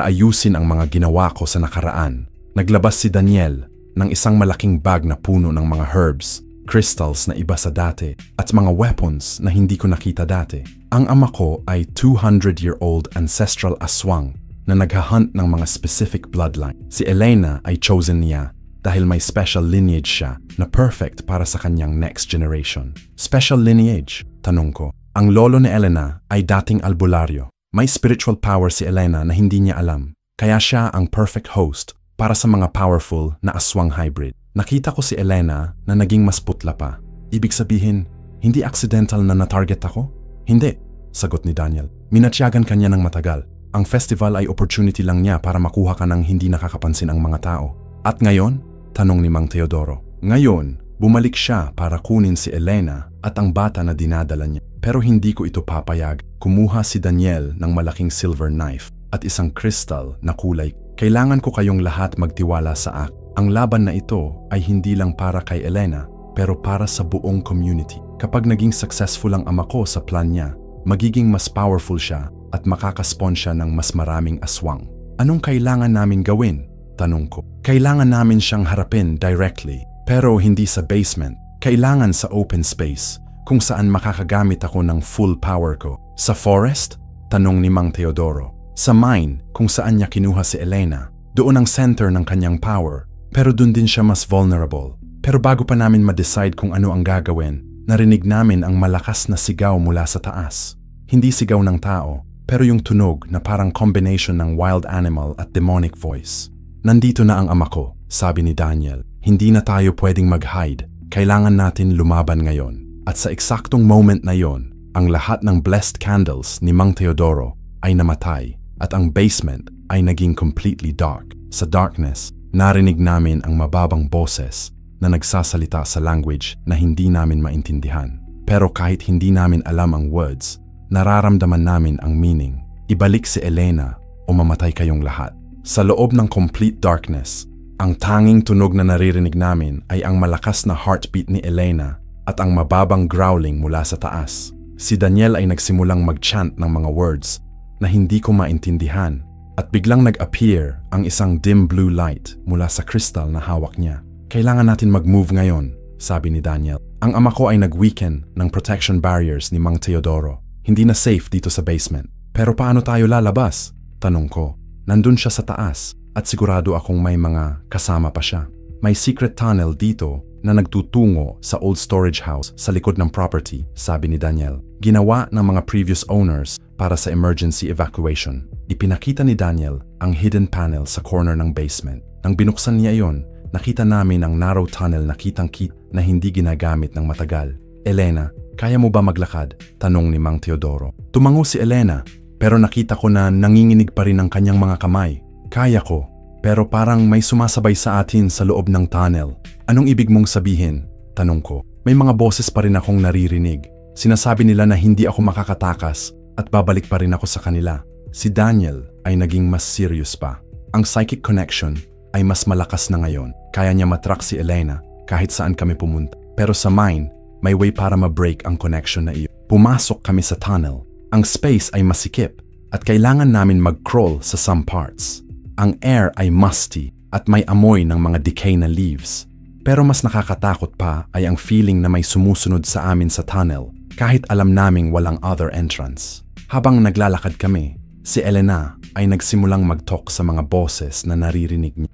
A: ayusin ang mga ginawa ko sa nakaraan. Naglabas si Daniel ng isang malaking bag na puno ng mga herbs, crystals na iba sa dati, at mga weapons na hindi ko nakita dati. Ang ama ko ay 200-year-old ancestral aswang na naghahunt ng mga specific bloodline. Si Elena ay chosen niya dahil may special lineage siya na perfect para sa kanyang next generation. Special lineage? Tanong ko. Ang lolo ni Elena ay dating albularyo. May spiritual power si Elena na hindi niya alam. Kaya siya ang perfect host para sa mga powerful na aswang hybrid. Nakita ko si Elena na naging mas putla pa. Ibig sabihin, hindi accidental na na-target ako? Hindi, sagot ni Daniel. Minatyagan kanya ng matagal. Ang festival ay opportunity lang niya para makuha ka ng hindi nakakapansin ang mga tao. At ngayon? Tanong ni Mang Teodoro. Ngayon, bumalik siya para kunin si Elena at ang bata na dinadala niya. Pero hindi ko ito papayag. Kumuha si Daniel ng malaking silver knife at isang crystal na kulay. Kailangan ko kayong lahat magtiwala sa akin. Ang laban na ito ay hindi lang para kay Elena, pero para sa buong community. Kapag naging successful ang ama ko sa plan niya, magiging mas powerful siya at makakaspawn siya ng mas maraming aswang. Anong kailangan namin gawin? Tanong ko. Kailangan namin siyang harapin directly, pero hindi sa basement. Kailangan sa open space, kung saan makakagamit ako ng full power ko. Sa forest? Tanong ni Mang Teodoro. Sa mine, kung saan niya kinuha si Elena. Doon ang center ng kanyang power. Pero dun din siya mas vulnerable. Pero bago pa namin ma-decide kung ano ang gagawin, narinig namin ang malakas na sigaw mula sa taas. Hindi sigaw ng tao, pero yung tunog na parang combination ng wild animal at demonic voice. Nandito na ang ama ko, sabi ni Daniel. Hindi na tayo pwedeng mag-hide. Kailangan natin lumaban ngayon. At sa eksaktong moment na yon, ang lahat ng blessed candles ni Mang Teodoro ay namatay at ang basement ay naging completely dark. Sa darkness, narinig namin ang mababang boses na nagsasalita sa language na hindi namin maintindihan. Pero kahit hindi namin alam ang words, nararamdaman namin ang meaning. Ibalik si Elena o mamatay kayong lahat. Sa loob ng complete darkness, ang tanging tunog na naririnig namin ay ang malakas na heartbeat ni Elena at ang mababang growling mula sa taas. Si Daniel ay nagsimulang mag-chant ng mga words na hindi ko maintindihan at biglang nag-appear ang isang dim blue light mula sa crystal na hawak niya. Kailangan natin mag-move ngayon, sabi ni Daniel. Ang ama ko ay nag-weaken ng protection barriers ni Mang Teodoro. Hindi na safe dito sa basement. Pero paano tayo lalabas? Tanong ko. Nandun siya sa taas at sigurado akong may mga kasama pa siya. May secret tunnel dito na nagtutungo sa old storage house sa likod ng property, sabi ni Daniel. Ginawa ng mga previous owners para sa emergency evacuation. Ipinakita ni Daniel ang hidden panel sa corner ng basement. Nang binuksan niya iyon, nakita namin ang narrow tunnel na kitang-kita na hindi ginagamit ng matagal. Elena, kaya mo ba maglakad? Tanong ni Mang Teodoro. Tumango si Elena, pero nakita ko na nanginginig pa rin ang kanyang mga kamay. Kaya ko. Pero parang may sumasabay sa atin sa loob ng tunnel. Anong ibig mong sabihin? Tanong ko. May mga boses pa rin akong naririnig. Sinasabi nila na hindi ako makakatakas at babalik pa rin ako sa kanila. Si Daniel ay naging mas serious pa. Ang psychic connection ay mas malakas na ngayon. Kaya niya matrack si Elena kahit saan kami pumunta. Pero sa mine, may way para ma-break ang connection na iyon. Pumasok kami sa tunnel. Ang space ay masikip at kailangan namin mag-crawl sa some parts. Ang air ay musty at may amoy ng mga decay na leaves. Pero mas nakakatakot pa ay ang feeling na may sumusunod sa amin sa tunnel kahit alam naming walang other entrance. Habang naglalakad kami, si Elena ay nagsimulang mag-talk sa mga boses na naririnig niya.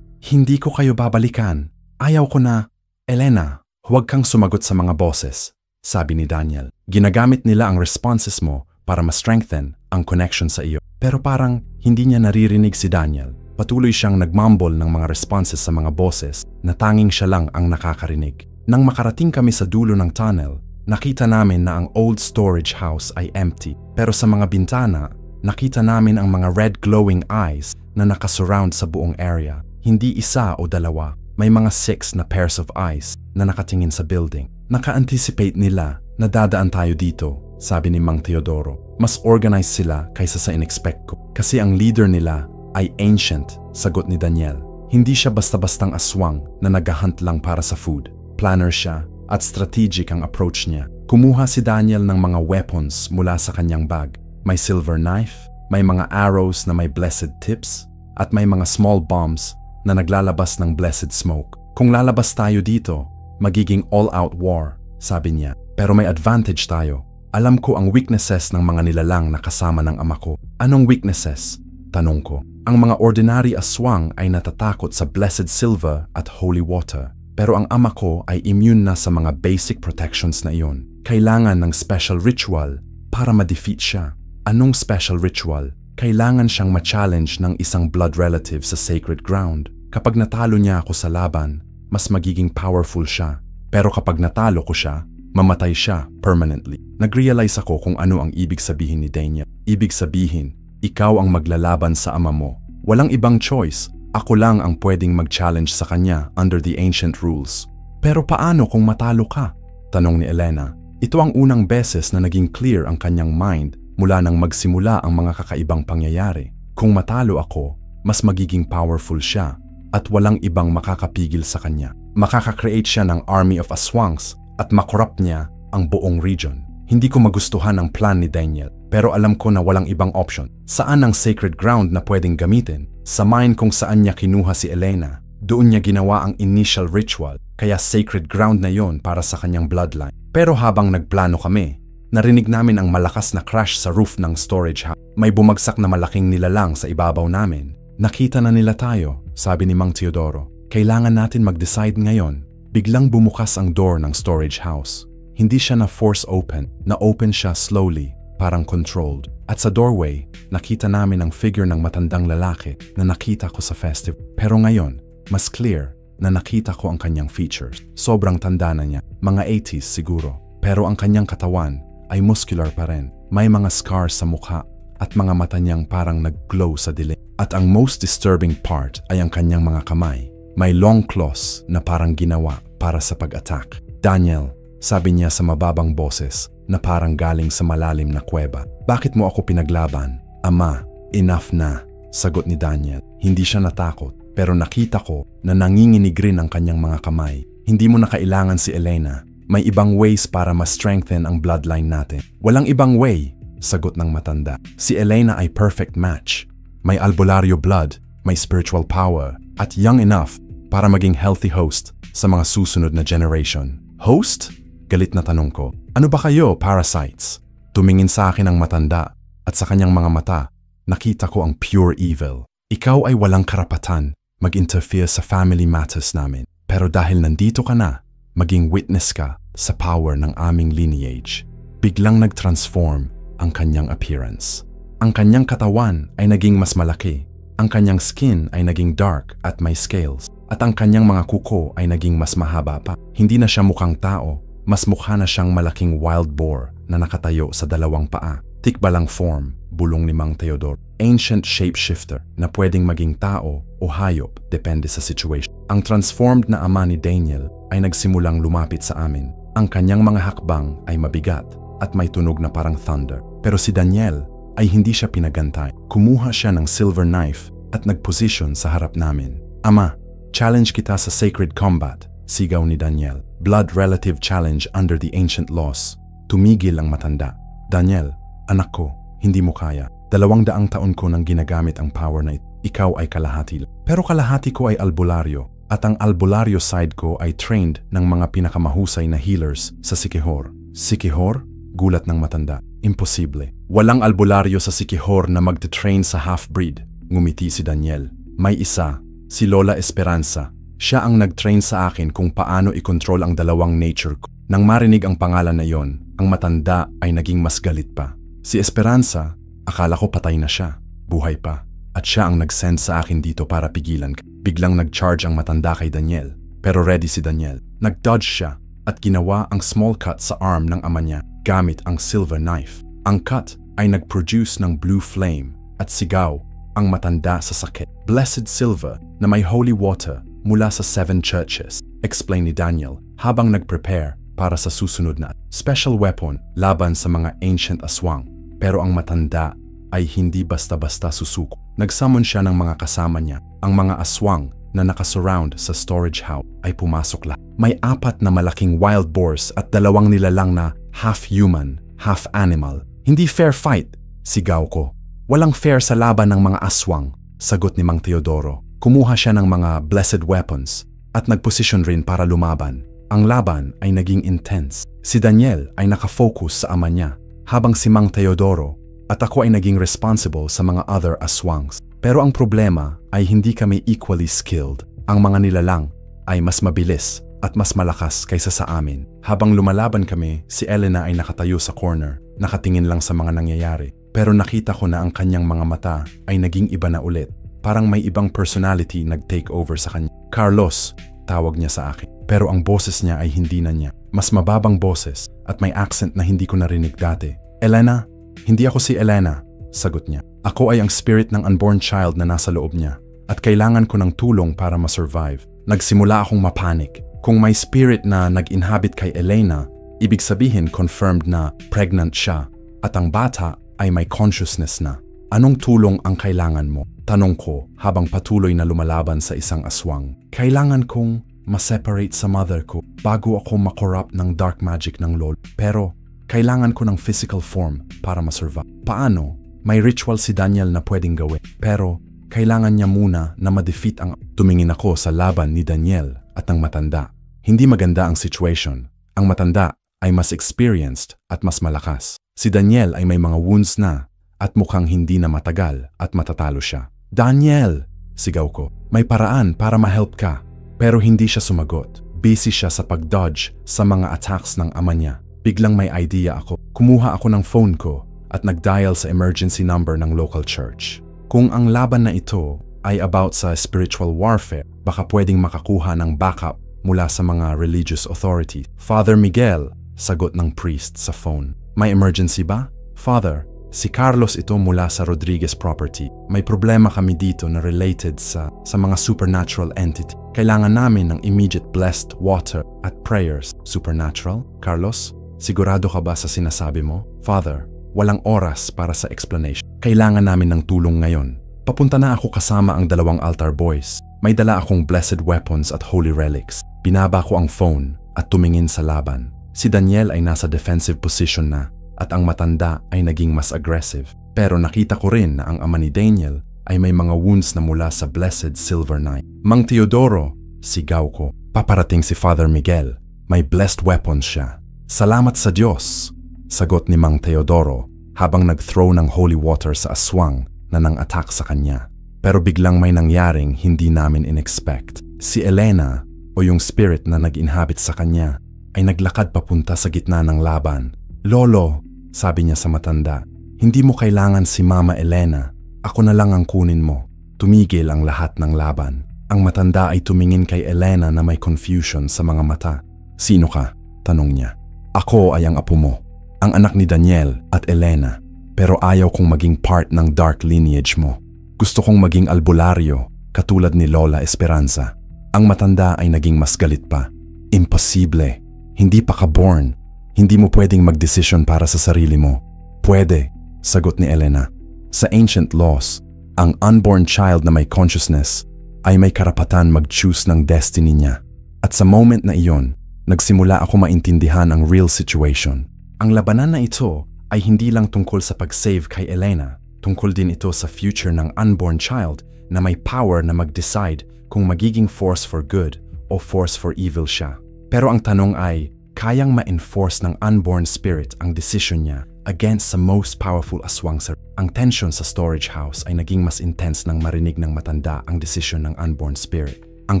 A: Hindi ko kayo babalikan. Ayaw ko na. Elena, huwag kang sumagot sa mga boses, sabi ni Daniel. Ginagamit nila ang responses mo para ma-strengthen ang connection sa iyo. Pero parang hindi niya naririnig si Daniel. Patuloy siyang nagmumble ng mga responses sa mga boses na tanging siya lang ang nakakarinig. Nang makarating kami sa dulo ng tunnel, nakita namin na ang old storage house ay empty. Pero sa mga bintana, nakita namin ang mga red glowing eyes na nakasurround sa buong area. Hindi isa o dalawa, may mga 6 na pairs of eyes na nakatingin sa building. Naka-anticipate nila na dadaan tayo dito, sabi ni Mang Teodoro. Mas organized sila kaysa sa in-expect ko. Kasi ang leader nila ay ancient, sagot ni Daniel. Hindi siya basta-bastang aswang na naghahunt lang para sa food. Planner siya at strategic ang approach niya. Kumuha si Daniel ng mga weapons mula sa kanyang bag. May silver knife, may mga arrows na may blessed tips, at may mga small bombs na naglalabas ng blessed smoke. Kung lalabas tayo dito, magiging all-out war, sabi niya. Pero may advantage tayo. Alam ko ang weaknesses ng mga nilalang na kasama ng ama ko. Anong weaknesses? Tanong ko. Ang mga ordinary aswang ay natatakot sa blessed silver at holy water. Pero ang ama ko ay immune na sa mga basic protections na iyon. Kailangan ng special ritual para ma-defeat siya. Anong special ritual? Kailangan siyang ma-challenge ng isang blood relative sa sacred ground. Kapag natalo niya ako sa laban, mas magiging powerful siya. Pero kapag natalo ko siya, mamatay siya permanently. Nag-realize ako kung ano ang ibig sabihin ni Daniel. Ibig sabihin, ikaw ang maglalaban sa ama mo. Walang ibang choice. Ako lang ang pwedeng mag-challenge sa kanya under the ancient rules. Pero paano kung matalo ka? Tanong ni Elena. Ito ang unang beses na naging clear ang kanyang mind mula nang magsimula ang mga kakaibang pangyayari. Kung matalo ako, mas magiging powerful siya at walang ibang makakapigil sa kanya. Makaka-create siya ng army of aswangs at makorrupt niya ang buong region. Hindi ko magustuhan ang plan ni Daniel, pero alam ko na walang ibang option. Saan ang sacred ground na pwedeng gamitin? Sa mine kung saan niya kinuha si Elena. Doon niya ginawa ang initial ritual, kaya sacred ground na yon para sa kanyang bloodline. Pero habang nagplano kami, narinig namin ang malakas na crash sa roof ng storage house. May bumagsak na malaking nilalang sa ibabaw namin. Nakita na nila tayo, sabi ni Mang Teodoro. Kailangan natin mag-decide ngayon. Biglang bumukas ang door ng storage house. Hindi siya na force open, na-open siya slowly, parang controlled. At sa doorway, nakita namin ang figure ng matandang lalaki na nakita ko sa festival. Pero ngayon, mas clear na nakita ko ang kanyang features. Sobrang tanda na niya, mga 80s siguro. Pero ang kanyang katawan ay muscular pa rin. May mga scars sa mukha at mga mata niyang parang nag-glow sa dilim. At ang most disturbing part ay ang kanyang mga kamay. May long claws na parang ginawa para sa pag-attack. Daniel, sabi niya sa mababang boses na parang galing sa malalim na kuweba. Bakit mo ako pinaglaban? Ama, enough na, sagot ni Daniel. Hindi siya natakot, pero nakita ko na nanginginig rin ang kanyang mga kamay. Hindi mo na kailangan si Elena. May ibang ways para ma-strengthen ang bloodline natin. Walang ibang way, sagot ng matanda. Si Elena ay perfect match. May albularyo blood, may spiritual power, at young enough para maging healthy host sa mga susunod na generation. Host? Galit na tanong ko. Ano ba kayo, parasites? Tumingin sa akin ang matanda at sa kanyang mga mata, nakita ko ang pure evil. Ikaw ay walang karapatan mag-interfere sa family matters namin. Pero dahil nandito ka na, maging witness ka sa power ng aming lineage. Biglang nag-transform ang kanyang appearance. Ang kanyang katawan ay naging mas malaki. Ang kanyang skin ay naging dark at may scales. At ang kanyang mga kuko ay naging mas mahaba pa. Hindi na siya mukhang tao, mas mukha na siyang malaking wild boar na nakatayo sa dalawang paa. Tikbalang form, bulong ni Mang Teodoro. Ancient shapeshifter na pwedeng maging tao o hayop depende sa situation. Ang transformed na ama ni Daniel ay nagsimulang lumapit sa amin. Ang kanyang mga hakbang ay mabigat at may tunog na parang thunder. Pero si Daniel ay hindi siya pinagantay. Kumuha siya ng silver knife at nagposition sa harap namin. Ama, challenge kita sa sacred combat, sigaw ni Daniel. Blood relative challenge under the ancient laws. Tumigil ang matanda. Daniel, anak ko, hindi mo kaya. 200 taon ko nang ginagamit ang power na ito. Ikaw ay kalahati. Pero kalahati ko ay albularyo. At ang albularyo side ko ay trained ng mga pinakamahusay na healers sa Siquijor. Siquijor? Gulat ng matanda. Imposible. Walang albularyo sa Siquijor na magte-train sa half-breed. Ngumiti si Daniel. May isa, si Lola Esperanza. Siya ang nag-train sa akin kung paano i-control ang dalawang nature ko. Nang marinig ang pangalan na yon, ang matanda ay naging mas galit pa. Si Esperanza, akala ko patay na siya. Buhay pa. At siya ang nag-send sa akin dito para pigilan ka. Biglang nag-charge ang matanda kay Daniel. Pero ready si Daniel. Nag-dodge siya at ginawa ang small cut sa arm ng ama niya gamit ang silver knife. Ang cut ay nag-produce ng blue flame at sigaw ang matanda sa sakit. Blessed silver na may holy water mula sa 7 churches, explain ni Daniel habang nag-prepare para sa susunod na special weapon laban sa mga ancient aswang. Pero ang matanda ay hindi basta-basta susuko. Nagsummon siya ng mga kasama niya. Ang mga aswang na nakasurround sa storage house ay pumasok lahat. May 4 na malaking wild boars at 2 nilalang na half-human, half-animal. Hindi fair fight, sigaw ko. Walang fair sa laban ng mga aswang, sagot ni Mang Teodoro. Kumuha siya ng mga blessed weapons at nagposisyon rin para lumaban. Ang laban ay naging intense. Si Daniel ay nakafocus sa ama niya, habang si Mang Teodoro at ako ay naging responsible sa mga other aswangs. Pero ang problema ay hindi kami equally skilled. Ang mga nilalang ay mas mabilis at mas malakas kaysa sa amin. Habang lumalaban kami, si Elena ay nakatayo sa corner, nakatingin lang sa mga nangyayari. Pero nakita ko na ang kanyang mga mata ay naging iba na ulit. Parang may ibang personality nag-take over sa kanya. Carlos, tawag niya sa akin. Pero ang boses niya ay hindi na niya. Mas mababang boses at may accent na hindi ko narinig dati. Elena? Hindi ako si Elena, sagot niya. Ako ay ang spirit ng unborn child na nasa loob niya at kailangan ko ng tulong para ma-survive. Nagsimula akong mapanik. Kung may spirit na nag-inhabit kay Elena, ibig sabihin confirmed na pregnant siya at ang bata ay may consciousness na. Anong tulong ang kailangan mo? Tanong ko habang patuloy na lumalaban sa isang aswang. Kailangan kong ma-separate sa mother ko bago ako makorrupt ng dark magic ng lolo. Pero kailangan ko ng physical form para ma-survive. Paano? May ritual si Daniel na pwedeng gawin. Pero kailangan niya muna na ma-defeat ang... Tumingin ako sa laban ni Daniel at ang matanda. Hindi maganda ang situation. Ang matanda ay mas experienced at mas malakas. Si Daniel ay may mga wounds na at mukhang hindi na matagal at matatalo siya. Daniel! Sigaw ko. May paraan para ma-help ka. Pero hindi siya sumagot. Busy siya sa pag-dodge sa mga attacks ng ama niya. Biglang may idea ako. Kumuha ako ng phone ko at nag-dial sa emergency number ng local church. Kung ang laban na ito ay about sa spiritual warfare, baka pwedeng makakuha ng backup mula sa mga religious authority. Father Miguel, sagot ng priest sa phone. May emergency ba? Father, si Carlos ito mula sa Rodriguez property. May problema kami dito na related sa mga supernatural entity. Kailangan namin ng immediate blessed water at prayers. Supernatural? Carlos, sigurado ka ba sa sinasabi mo? Father, walang oras para sa explanation. Kailangan namin ng tulong ngayon. Papunta na ako kasama ang 2 altar boys. May dala akong blessed weapons at holy relics. Binaba ko ang phone at tumingin sa laban. Si Daniel ay nasa defensive position na at ang matanda ay naging mas aggressive. Pero nakita ko rin na ang ama ni Daniel ay may mga wounds na mula sa Blessed Silver Knight. Mang Teodoro, sigaw ko. Paparating si Father Miguel. May blessed weapon siya. Salamat sa Diyos, sagot ni Mang Teodoro habang nag-throw ng holy water sa aswang na nang-attack sa kanya. Pero biglang may nangyaring hindi namin in-expect. Si Elena, o yung spirit na nag-inhabit sa kanya, ay naglakad papunta sa gitna ng laban. Lolo, sabi niya sa matanda, hindi mo kailangan si Mama Elena. Ako na lang ang kunin mo. Tumigil ang lahat ng laban. Ang matanda ay tumingin kay Elena na may confusion sa mga mata. Sino ka? Tanong niya. Ako ay ang apo mo, ang anak ni Daniel at Elena. Pero ayaw kong maging part ng dark lineage mo. Gusto kong maging albularyo, katulad ni Lola Esperanza. Ang matanda ay naging mas galit pa. Imposible. Hindi pa ka born. Hindi mo pwedeng magdesisyon para sa sarili mo. Pwede, sagot ni Elena. Sa ancient laws, ang unborn child na may consciousness ay may karapatan mag-choose ng destiny niya. At sa moment na iyon, nagsimula ako maintindihan ang real situation. Ang labanan na ito ay hindi lang tungkol sa pag-save kay Elena. Tungkol din ito sa future ng unborn child na may power na mag-decide kung magiging force for good o force for evil siya. Pero ang tanong ay, kayang ma-enforce ng unborn spirit ang decision niya against sa most powerful aswang sa... Ang tension sa storage house ay naging mas intense nang marinig ng matanda ang decision ng unborn spirit. Ang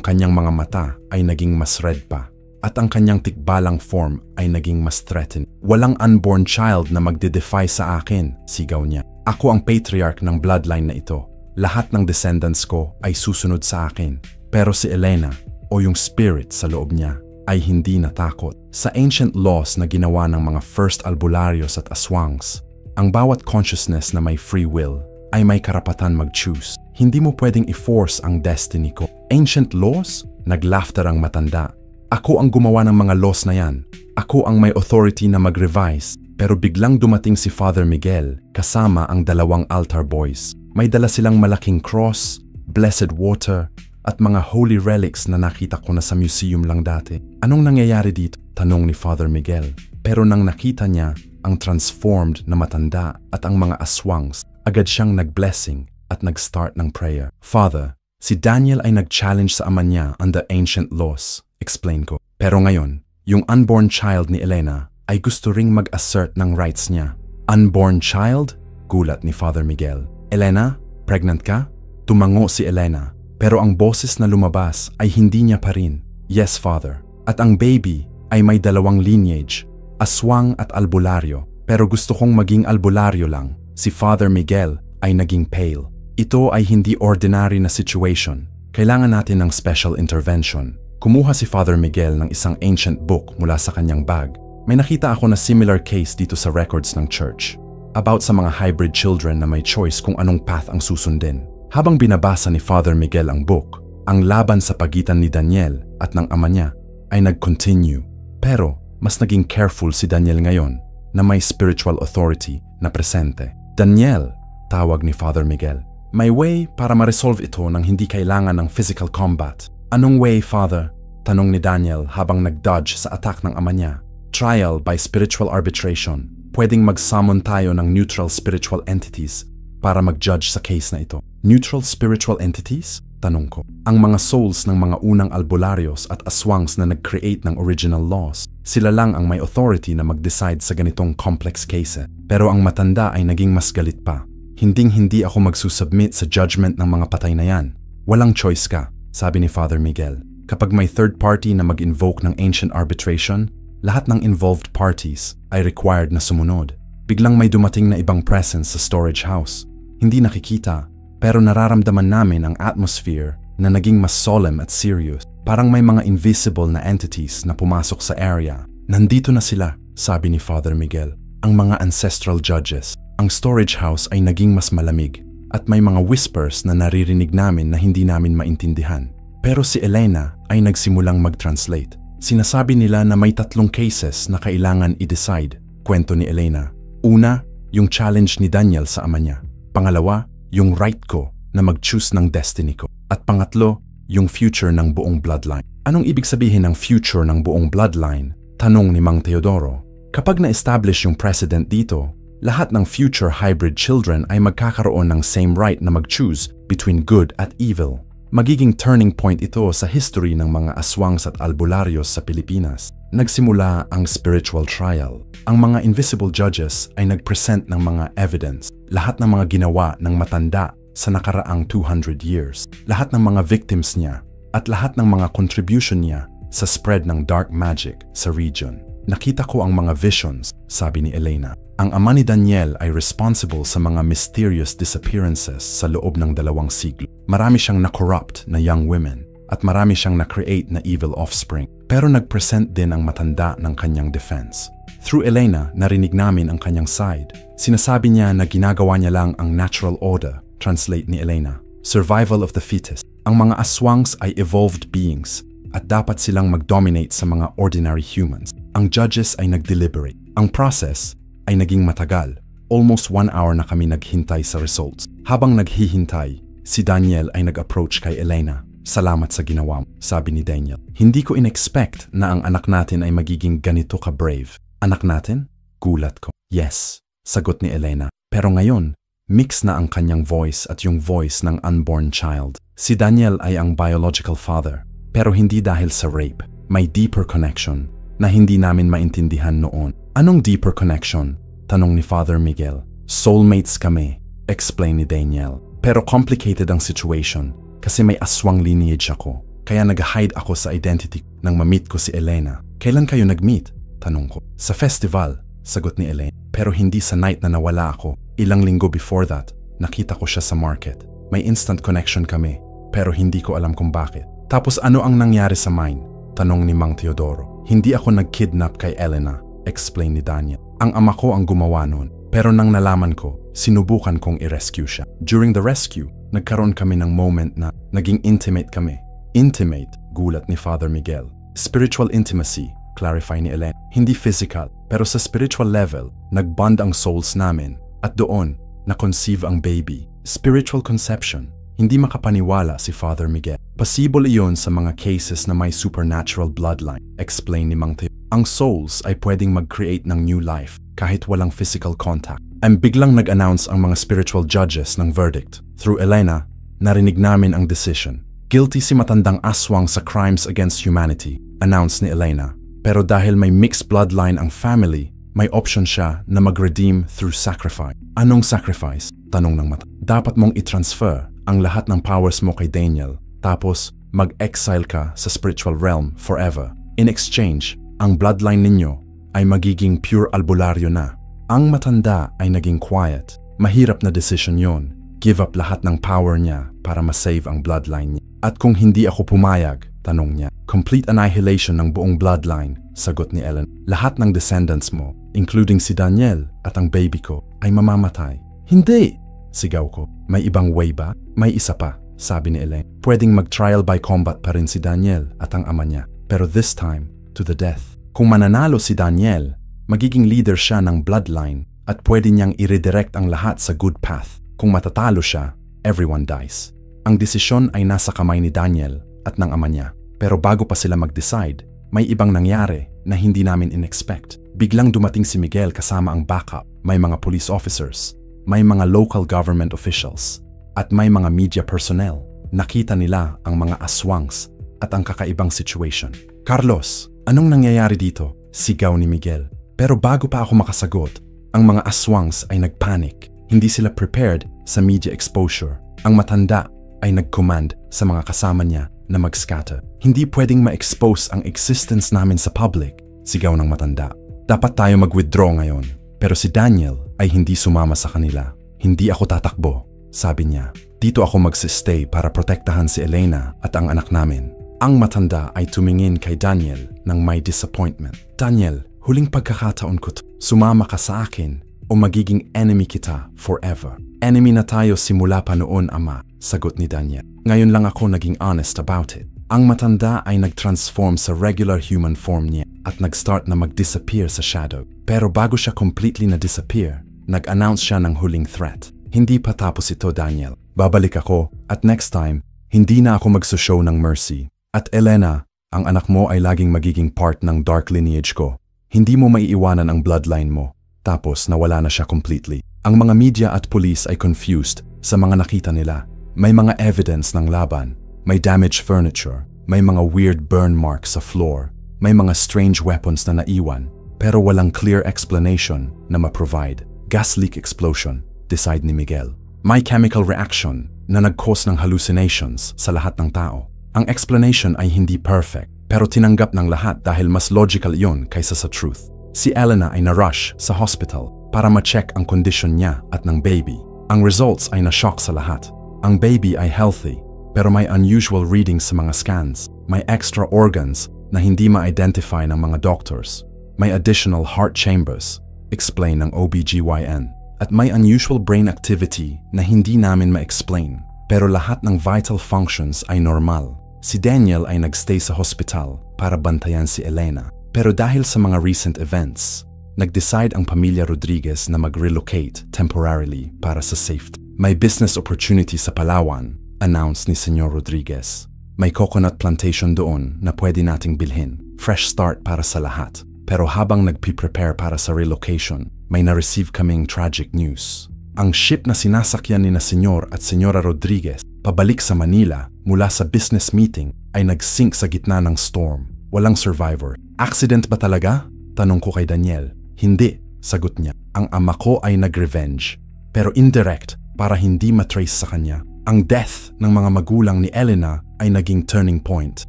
A: kanyang mga mata ay naging mas red pa. At ang kanyang tikbalang form ay naging mas threatened. Walang unborn child na magde-defy sa akin, sigaw niya. Ako ang patriarch ng bloodline na ito. Lahat ng descendants ko ay susunod sa akin. Pero si Elena, o yung spirit sa loob niya, ay hindi natakot. Sa ancient laws na ginawa ng mga first albularyos at aswangs, ang bawat consciousness na may free will ay may karapatan mag-choose. Hindi mo pwedeng i-force ang destiny ko. Ancient laws? Naglaughter ang matanda. Ako ang gumawa ng mga laws na yan. Ako ang may authority na mag-revise. Pero biglang dumating si Father Miguel kasama ang dalawang altar boys. May dala silang malaking cross, blessed water, at mga holy relics na nakita ko na sa museum lang dati. Anong nangyayari dito? Tanong ni Father Miguel. Pero nang nakita niya ang transformed na matanda at ang mga aswangs, agad siyang nag-blessing at nag-start ng prayer. Father, si Daniel ay nag-challenge sa ama niya under ancient laws. Explain ko. Pero ngayon, yung unborn child ni Elena ay gusto ring mag-assert ng rights niya. Unborn child? Gulat ni Father Miguel. Elena, pregnant ka? Tumango si Elena. Pero ang boses na lumabas ay hindi niya pa rin. Yes, Father. At ang baby ay may dalawang lineage, aswang at albularyo. Pero gusto kong maging albularyo lang. Si Father Miguel ay naging pale. Ito ay hindi ordinary na situation. Kailangan natin ng special intervention. Kumuha si Father Miguel ng isang ancient book mula sa kanyang bag. May nakita ako na similar case dito sa records ng church. About sa mga hybrid children na may choice kung anong path ang susundin. Habang binabasa ni Father Miguel ang book, ang laban sa pagitan ni Daniel at ng ama niya ay nag-continue. Pero mas naging careful si Daniel ngayon na may spiritual authority na presente. Daniel, tawag ni Father Miguel, may way para ma-resolve ito nang hindi kailangan ng physical combat. Anong way, Father? Tanong ni Daniel habang nag-dodge sa attack ng ama niya. Trial by spiritual arbitration. Pwedeng mag-summon tayo ng neutral spiritual entities para mag-judge sa case na ito. Neutral spiritual entities? Tanong ko. Ang mga souls ng mga unang albularyos at aswangs na nag-create ng original laws, sila lang ang may authority na mag-decide sa ganitong complex case. Pero ang matanda ay naging mas galit pa. Hinding-hindi ako magsusubmit sa judgment ng mga patay na yan. Walang choice ka, sabi ni Father Miguel. Kapag may third party na mag-invoke ng ancient arbitration, lahat ng involved parties ay required na sumunod. Biglang may dumating na ibang presence sa storage house. Hindi nakikita, pero nararamdaman namin ang atmosphere na naging mas solemn at serious. Parang may mga invisible na entities na pumasok sa area. Nandito na sila, sabi ni Father Miguel. Ang mga ancestral judges. Ang storage house ay naging mas malamig at may mga whispers na naririnig namin na hindi namin maintindihan. Pero si Elena ay nagsimulang mag-translate. Sinasabi nila na may 3 cases na kailangan i-decide, kwento ni Elena. Una, yung challenge ni Daniel sa ama niya. Pangalawa, yung right ko na mag-choose ng destiny ko. At pangatlo, yung future ng buong bloodline. Anong ibig sabihin ng future ng buong bloodline? Tanong ni Mang Teodoro. Kapag na-establish yung president dito, lahat ng future hybrid children ay magkakaroon ng same right na mag-choose between good at evil. Magiging turning point ito sa history ng mga aswangs at albularyos sa Pilipinas. Nagsimula ang spiritual trial. Ang mga invisible judges ay nagpresent ng mga evidence. Lahat ng mga ginawa ng matanda sa nakaraang 200 years. Lahat ng mga victims niya at lahat ng mga contribution niya sa spread ng dark magic sa region. Nakita ko ang mga visions, sabi ni Elena. Ang ama ni Daniel ay responsible sa mga mysterious disappearances sa loob ng 2 siglo. Marami siyang na-corrupt na young women at marami siyang na-create na evil offspring. Pero nag-present din ang matanda ng kanyang defense. Through Elena, narinig namin ang kanyang side. Sinasabi niya na ginagawa niya lang ang natural order, translate ni Elena. Survival of the fittest. Ang mga aswangs ay evolved beings at dapat silang mag-dominate sa mga ordinary humans. Ang judges ay nag-deliberate. Ang process ay naging matagal. Almost 1 hour na kami naghintay sa results. Habang naghihintay, si Daniel ay nag-approach kay Elena. Salamat sa ginawa mo, sabi ni Daniel. Hindi ko in-expect na ang anak natin ay magiging ganito ka-brave. Anak natin? Gulat ko. Yes, sagot ni Elena. Pero ngayon, mix na ang kanyang voice at yung voice ng unborn child. Si Daniel ay ang biological father. Pero hindi dahil sa rape. May deeper connection na hindi namin maintindihan noon. Anong deeper connection? Tanong ni Father Miguel. Soulmates kami, explain ni Daniel. Pero complicated ang situation kasi may aswang lineage ako. Kaya nag-hide ako sa identity nang ma-meet ko si Elena. Kailan kayo nag-meet? Tanong ko. Sa festival, sagot ni Elena. Pero hindi sa night na nawala ako. Ilang linggo before that, nakita ko siya sa market. May instant connection kami, pero hindi ko alam kung bakit. Tapos ano ang nangyari sa mine? Tanong ni Mang Teodoro. Hindi ako nag-kidnap kay Elena, explain ni Daniel. Ang ama ko ang gumawa nun. Pero nang nalaman ko, sinubukan kong i-rescue siya. During the rescue, nagkaroon kami ng moment na naging intimate kami. Intimate, gulat ni Father Miguel. Spiritual intimacy, clarify ni Elena. Hindi physical, pero sa spiritual level, nag-bond ang souls namin. At doon, na-conceive ang baby. Spiritual conception. Hindi makapaniwala si Father Miguel. Possible iyon sa mga cases na may supernatural bloodline, explain ni Mang Teo. Ang souls ay pwedeng mag-create ng new life kahit walang physical contact. And biglang nag-announce ang mga spiritual judges ng verdict. Through Elena, narinig namin ang decision. Guilty si matandang aswang sa crimes against humanity, announced ni Elena. Pero dahil may mixed bloodline ang family, may option siya na mag-redeem through sacrifice. Anong sacrifice? Tanong ng mata. Dapat mong i-transfer ang lahat ng powers mo kay Daniel, tapos mag-exile ka sa spiritual realm forever. In exchange, ang bloodline ninyo ay magiging pure albularyo na. Ang matanda ay naging quiet. Mahirap na decision yon. Give up lahat ng power niya para masave ang bloodline niya. At kung hindi ako pumayag, tanong niya, complete annihilation ng buong bloodline, sagot ni Ellen. Lahat ng descendants mo, including si Daniel at ang baby ko, ay mamamatay. Hindi! Sigaw ko. May ibang way ba? May isa pa, sabi ni Ellen. Pwedeng mag-trial by combat pa rin si Daniel at ang ama niya. Pero this time, to the death. Kung mananalo si Daniel, magiging leader siya ng bloodline at pwede niyang i-redirect ang lahat sa good path. Kung matatalo siya, everyone dies. Ang desisyon ay nasa kamay ni Daniel at ng ama niya. Pero bago pa sila mag-decide, may ibang nangyari na hindi namin in-expect. Biglang dumating si Miguel kasama ang backup. May mga police officers, may mga local government officials, at may mga media personnel. Nakita nila ang mga aswangs at ang kakaibang situation. Carlos, anong nangyayari dito? Sigaw ni Miguel. Pero bago pa ako makasagot, ang mga aswangs ay nagpanic. Hindi sila prepared sa media exposure. Ang matanda ay nag-command sa mga kasama niya na mag-scatter. Hindi pwedeng ma-expose ang existence namin sa public, sigaw ng matanda. Dapat tayo mag-withdraw ngayon. Pero si Daniel ay hindi sumama sa kanila. Hindi ako tatakbo, sabi niya. Dito ako magsistay para protektahan si Elena at ang anak namin. Ang matanda ay tumingin kay Daniel ng may disappointment. Daniel, huling pagkakataon ko. Sumama ka sa akin o magiging enemy kita forever. Enemy na tayo simula pa noon, ama, sagot ni Daniel. Ngayon lang ako naging honest about it. Ang matanda ay nag-transform sa regular human form niya at nag-start na mag-disappear sa shadow. Pero bago siya completely na-disappear, nag-announce siya ng huling threat. Hindi pa tapos ito, Daniel. Babalik ako at next time, hindi na ako magsushow ng mercy. At Elena, Ang anak mo ay laging magiging part ng dark lineage ko. Hindi mo maiiwanan ang bloodline mo. Tapos nawala na siya completely. Ang mga media at police ay confused sa mga nakita nila. May mga evidence ng laban. May damaged furniture. May mga weird burn marks sa floor. May mga strange weapons na naiwan. Pero walang clear explanation na ma-provide. Gas leak explosion, decide ni Miguel. May chemical reaction na nag-cause ng hallucinations sa lahat ng tao. Ang explanation ay hindi perfect, pero tinanggap ng lahat dahil mas logical iyon kaysa sa truth. Si Elena ay na-rush sa hospital para ma-check ang kondisyon niya at ng baby. Ang results ay na-shock sa lahat. Ang baby ay healthy, pero may unusual readings sa mga scans. May extra organs na hindi ma-identify ng mga doctors. May additional heart chambers, explain ng OBGYN. At may unusual brain activity na hindi namin ma-explain. Pero lahat ng vital functions ay normal. Si Daniel ay nagstay sa hospital para bantayan si Elena. Pero dahil sa mga recent events, nag-decide ang pamilya Rodriguez na mag-relocate temporarily para sa safety. May business opportunity sa Palawan, announced ni Senyor Rodriguez. May coconut plantation doon na pwede nating bilhin. Fresh start para sa lahat. Pero habang nagpi-prepare para sa relocation, may na-receive kaming tragic news. Ang ship na sinasakyan ni na Senyor at Senyora Rodriguez pabalik sa Manila mula sa business meeting ay nag-sink sa gitna ng storm. Walang survivor. Accident ba talaga? Tanong ko kay Daniel. Hindi, sagot niya. Ang ama ko ay nag-revenge. Pero indirect para hindi matrace sa kanya. Ang death ng mga magulang ni Elena ay naging turning point.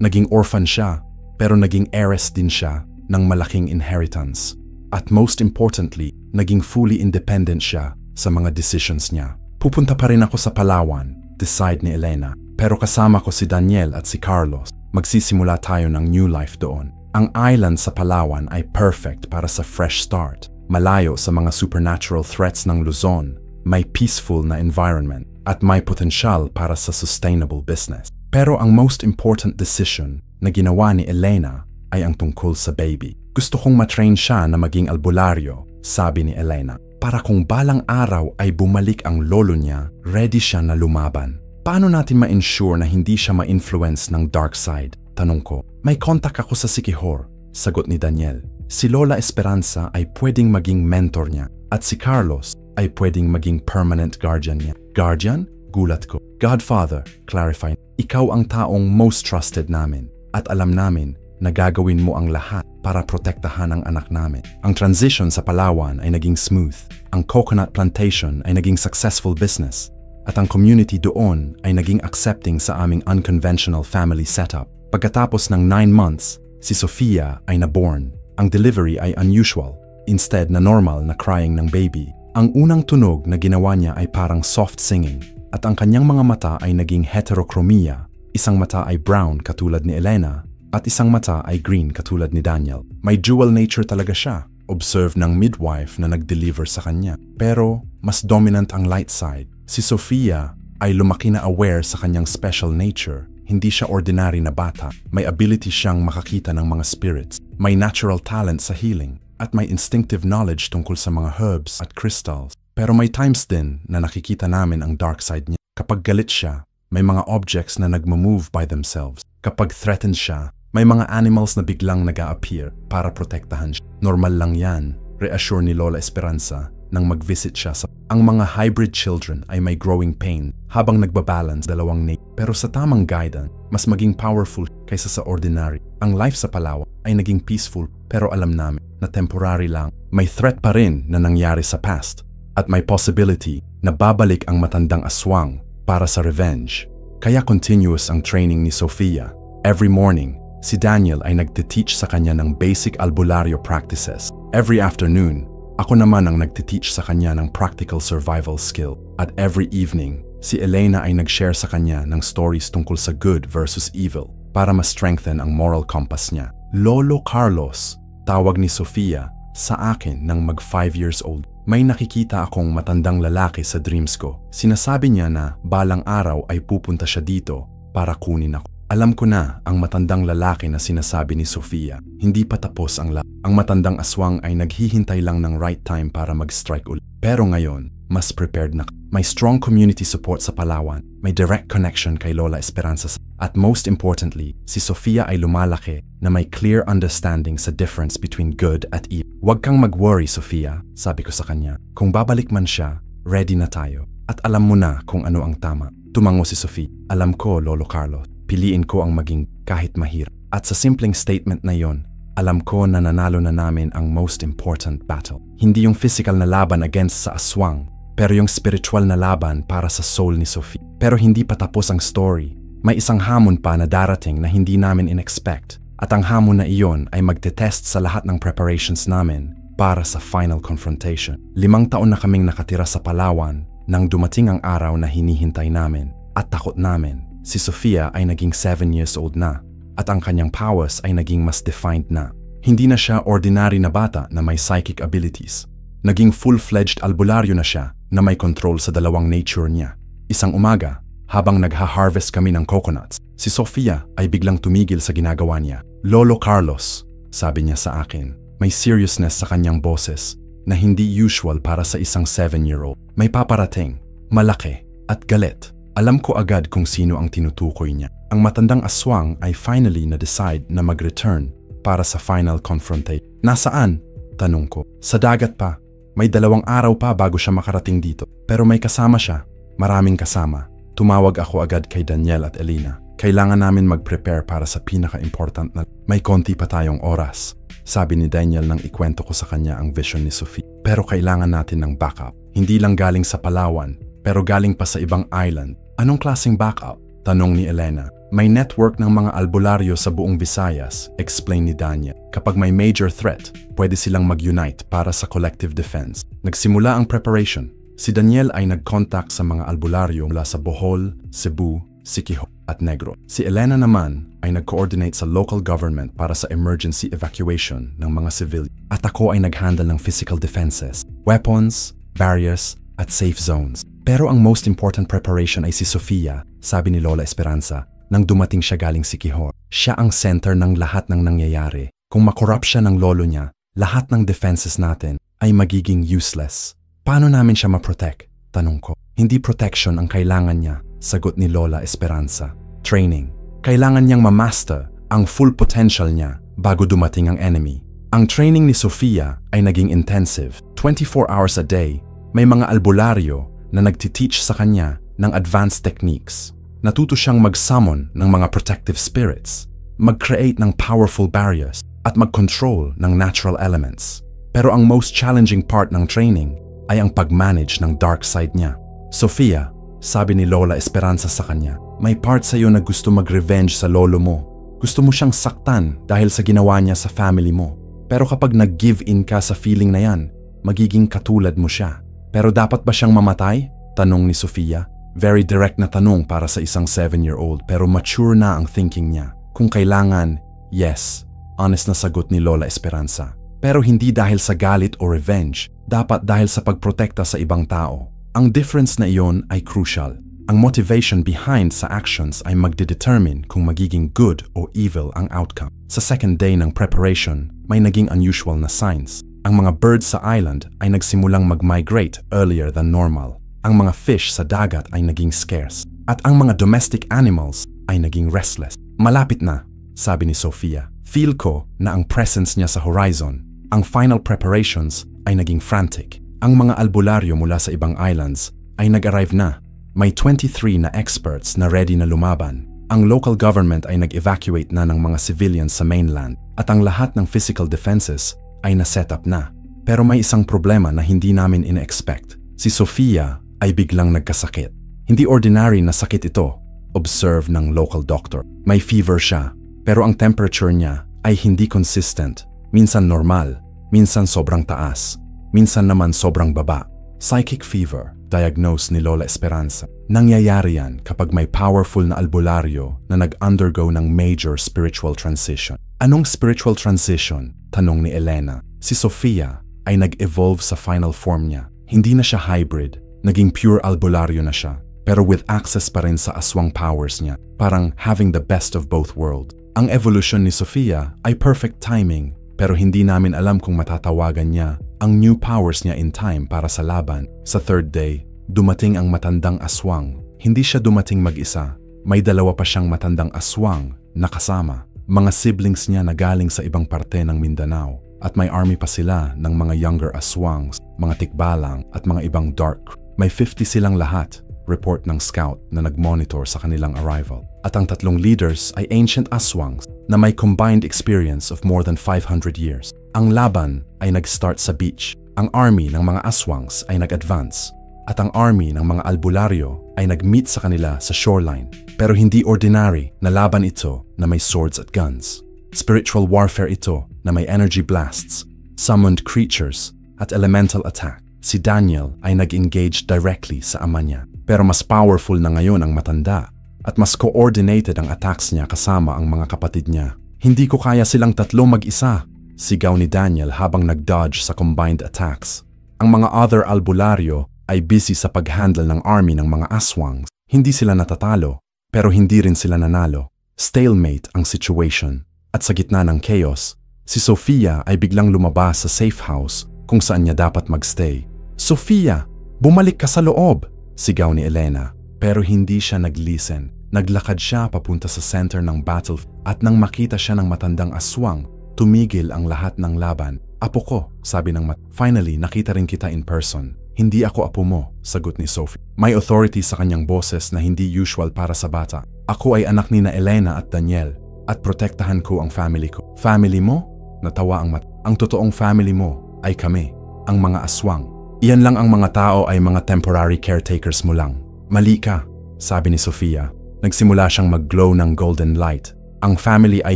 A: Naging orphan siya, pero naging heiress din siya ng malaking inheritance. At most importantly, naging fully independent siya sa mga decisions niya. Pupunta pa rin ako sa Palawan, decide ni Elena. Pero kasama ko si Daniel at si Carlos. Magsisimula tayo ng new life doon. Ang island sa Palawan ay perfect para sa fresh start. Malayo sa mga supernatural threats ng Luzon. May peaceful na environment at may potensyal para sa sustainable business. Pero ang most important decision na ginawa ni Elena ay ang tungkol sa baby. Gusto kong matrain siya na maging albularyo, sabi ni Elena. Para kung balang araw ay bumalik ang lolo niya, ready siya na lumaban. Paano natin ma-ensure na hindi siya ma-influence ng dark side? Tanong ko. May contact ako sa Siquijor, sagot ni Daniel. Si Lola Esperanza ay pwedeng maging mentor niya at si Carlos ay pwedeng maging permanent guardian niya. Guardian? Gulat ko. Godfather, clarify. Ikaw ang taong most trusted namin at alam namin na gagawin mo ang lahat para protektahan ang anak namin. Ang transition sa Palawan ay naging smooth. Ang coconut plantation ay naging successful business. At ang community doon ay naging accepting sa aming unconventional family setup. Pagkatapos ng 9 months, si Sofia ay naborn. Ang delivery ay unusual, instead na normal na crying ng baby. Ang unang tunog na ginawa niya ay parang soft singing. At ang kanyang mga mata ay naging heterochromia. Isang mata ay brown katulad ni Elena, at isang mata ay green katulad ni Daniel. May dual nature talaga siya, observe ng midwife na nag-deliver sa kanya. Pero mas dominant ang light side. Si Sofia ay lumaki na aware sa kanyang special nature. Hindi siya ordinary na bata. May ability siyang makakita ng mga spirits. May natural talent sa healing. At may instinctive knowledge tungkol sa mga herbs at crystals. Pero may times din na nakikita namin ang dark side niya. Kapag galit siya, may mga objects na nagmo-move by themselves. Kapag threatened siya, may mga animals na biglang nag-a-appear para protektahan siya. Normal lang yan, reassure ni Lola Esperanza nang mag-visit siya sa... Ang mga hybrid children ay may growing pain habang nagbabalance dalawang nature. Pero sa tamang guidance, mas maging powerful kaysa sa ordinary. Ang life sa Palawan ay naging peaceful pero alam namin na temporary lang. May threat pa rin na nangyari sa past at may possibility na babalik ang matandang aswang para sa revenge. Kaya continuous ang training ni Sofia. Every morning, si Daniel ay nagtiteach sa kanya ng basic albularyo practices. Every afternoon, ako naman ang nagtiteach sa kanya ng practical survival skill. At every evening, si Elena ay nag-share sa kanya ng stories tungkol sa good versus evil para ma-strengthen ang moral compass niya. Lolo Carlos, tawag ni Sofia sa akin nang mag 5 years old. May nakikita akong matandang lalaki sa dreams ko. Sinasabi niya na balang araw ay pupunta siya dito para kunin ako. Alam ko na ang matandang lalaki na sinasabi ni Sofia. Hindi pa tapos ang laban. Ang matandang aswang ay naghihintay lang ng right time para mag-strike ulit. Pero ngayon, mas prepared na. May strong community support sa Palawan. May direct connection kay Lola Esperanza At most importantly, si Sofia ay lumalaki na may clear understanding sa difference between good at evil. Huwag kang mag-worry, Sofia, sabi ko sa kanya. Kung babalik man siya, ready na tayo. At alam mo na kung ano ang tama. Tumango si Sofia. Alam ko, Lolo Carlos. Piliin ko ang maging kahit mahirap. At sa simpleng statement na yon, alam ko na nanalo na namin ang most important battle. Hindi yung physical na laban against sa aswang, pero yung spiritual na laban para sa soul ni Sofia. Pero hindi pa tapos ang story. May isang hamon pa na darating na hindi namin in-expect. At ang hamon na iyon ay magte-test sa lahat ng preparations namin para sa final confrontation. 5 taon na kaming nakatira sa Palawan nang dumating ang araw na hinihintay namin at takot namin. Si Sofia ay naging 7 years old na at ang kanyang powers ay naging mas defined na. Hindi na siya ordinary na bata na may psychic abilities. Naging full-fledged albularyo na siya na may control sa dalawang nature niya. Isang umaga, habang nagha-harvest kami ng coconuts, si Sofia ay biglang tumigil sa ginagawa niya. Lolo Carlos, sabi niya sa akin, may seriousness sa kanyang boses na hindi usual para sa isang 7-year-old. May paparating, malaki, at galit. Alam ko agad kung sino ang tinutukoy niya. Ang matandang aswang ay finally na-decide na mag-return para sa final confrontation. Nasaan? Tanong ko. Sa dagat pa. May 2 araw pa bago siya makarating dito. Pero may kasama siya. Maraming kasama. Tumawag ako agad kay Daniel at Elena. Kailangan namin mag-prepare para sa pinaka-important na may konti pa tayong oras. Sabi ni Daniel nang ikwento ko sa kanya ang vision ni Sofia. Pero kailangan natin ng backup. Hindi lang galing sa Palawan, pero galing pa sa ibang island. Anong klaseng backup? Tanong ni Elena. May network ng mga albularyo sa buong Visayas, explain ni Daniel. Kapag may major threat, pwede silang mag-unite para sa collective defense. Nagsimula ang preparation. Si Daniel ay nag-contact sa mga albularyo mula sa Bohol, Cebu, Siquijor at Negros. Si Elena naman ay nag-coordinate sa local government para sa emergency evacuation ng mga civilian. At ako ay nag-handle ng physical defenses, weapons, barriers at safe zones. Pero ang most important preparation ay si Sofia, sabi ni Lola Esperanza, nang dumating siya galing Siquijor. Siya ang center ng lahat ng nangyayari. Kung makorrupt siya ng lolo niya, lahat ng defenses natin ay magiging useless. Paano namin siya ma-protect? Tanong ko. Hindi protection ang kailangan niya, sagot ni Lola Esperanza. Training. Kailangan niyang ma-master ang full potential niya bago dumating ang enemy. Ang training ni Sofia ay naging intensive. 24 hours a day, may mga albularyo na nagtiteach sa kanya ng advanced techniques. Natuto siyang mag-summon ng mga protective spirits, mag-create ng powerful barriers, at mag-control ng natural elements. Pero ang most challenging part ng training ay ang pag-manage ng dark side niya. Sofia, sabi ni Lola Esperanza sa kanya, may part sa iyo na gusto mag-revenge sa lolo mo. Gusto mo siyang saktan dahil sa ginawa niya sa family mo. Pero kapag nag-give in ka sa feeling na yan, magiging katulad mo siya. Pero dapat ba siyang mamatay? Tanong ni Sofia. Very direct na tanong para sa isang 7-year-old pero mature na ang thinking niya. Kung kailangan, yes. Honest na sagot ni Lola Esperanza. Pero hindi dahil sa galit o revenge, dapat dahil sa pagprotekta sa ibang tao. Ang difference na iyon ay crucial. Ang motivation behind sa actions ay magdedetermine kung magiging good o evil ang outcome. Sa second day ng preparation, may naging unusual na signs. Ang mga birds sa island ay nagsimulang mag-migrate earlier than normal. Ang mga fish sa dagat ay naging scarce. At ang mga domestic animals ay naging restless. Malapit na, sabi ni Sofia. Feel ko na ang presence niya sa horizon. Ang final preparations ay naging frantic. Ang mga albularyo mula sa ibang islands ay nag-arrive na. May 23 na experts na ready na lumaban. Ang local government ay nag-evacuate na ng mga civilians sa mainland at ang lahat ng physical defenses ay na-set up na. Pero may isang problema na hindi namin ina-expect. Si Sofia ay biglang nagkasakit. Hindi ordinary na sakit ito, observe ng local doctor. May fever siya, pero ang temperature niya ay hindi consistent. Minsan normal, minsan sobrang taas, minsan naman sobrang baba. Psychic fever, diagnose ni Lola Esperanza. Nangyayari yan kapag may powerful na albularyo na nag-undergo ng major spiritual transition. Anong spiritual transition? Tanong ni Elena. Si Sofia ay nag-evolve sa final form niya. Hindi na siya hybrid, naging pure albularyo na siya, pero with access pa rin sa aswang powers niya. Parang having the best of both worlds. Ang evolution ni Sofia ay perfect timing, pero hindi namin alam kung matatawagan niya ang new powers niya in time para sa laban. Sa third day, dumating ang matandang aswang. Hindi siya dumating mag-isa. May dalawa pa siyang matandang aswang na kasama. Mga siblings niya na galing sa ibang parte ng Mindanao. At may army pa sila ng mga younger aswangs, mga tikbalang at mga ibang dark. May 50 silang lahat, report ng scout na nag-monitor sa kanilang arrival. At ang tatlong leaders ay ancient aswangs na may combined experience of more than 500 years. Ang laban ay nag-start sa beach. Ang army ng mga aswangs ay nag-advance. At ang army ng mga albularyo ay nag-meet sa kanila sa shoreline. Pero hindi ordinary na laban ito na may swords at guns. Spiritual warfare ito na may energy blasts, summoned creatures at elemental attack. Si Daniel ay nag-engage directly sa ama niya. Pero mas powerful na ngayon ang matanda at mas coordinated ang attacks niya kasama ang mga kapatid niya. Hindi ko kaya silang tatlo mag-isa, sigaw ni Daniel habang nag-dodge sa combined attacks. Ang mga other albularyo ay busy sa pag-handle ng army ng mga aswangs. Hindi sila natatalo, pero hindi rin sila nanalo. Stalemate ang situation. At sa gitna ng chaos, si Sofia ay biglang lumabas sa safe house kung saan niya dapat magstay. "Sofia, bumalik ka sa loob!" sigaw ni Elena. Pero hindi siya nag-listen. Naglakad siya papunta sa center ng battle at nang makita siya ng matandang aswang, tumigil ang lahat ng laban. "Apo ko," sabi ng "Finally, nakita rin kita in person." "Hindi ako apo mo," sagot ni Sophie. May authority sa kanyang boses na hindi usual para sa bata. "Ako ay anak ni na Elena at Daniel at protektahan ko ang family ko." "Family mo?" Natawa ang "Ang totoong family mo ay kami, ang mga aswang. Iyan lang ang mga tao ay mga temporary caretakers mo lang." "Mali ka," sabi ni Sofia. Nagsimula siyang mag-glow ng golden light. "Ang family ay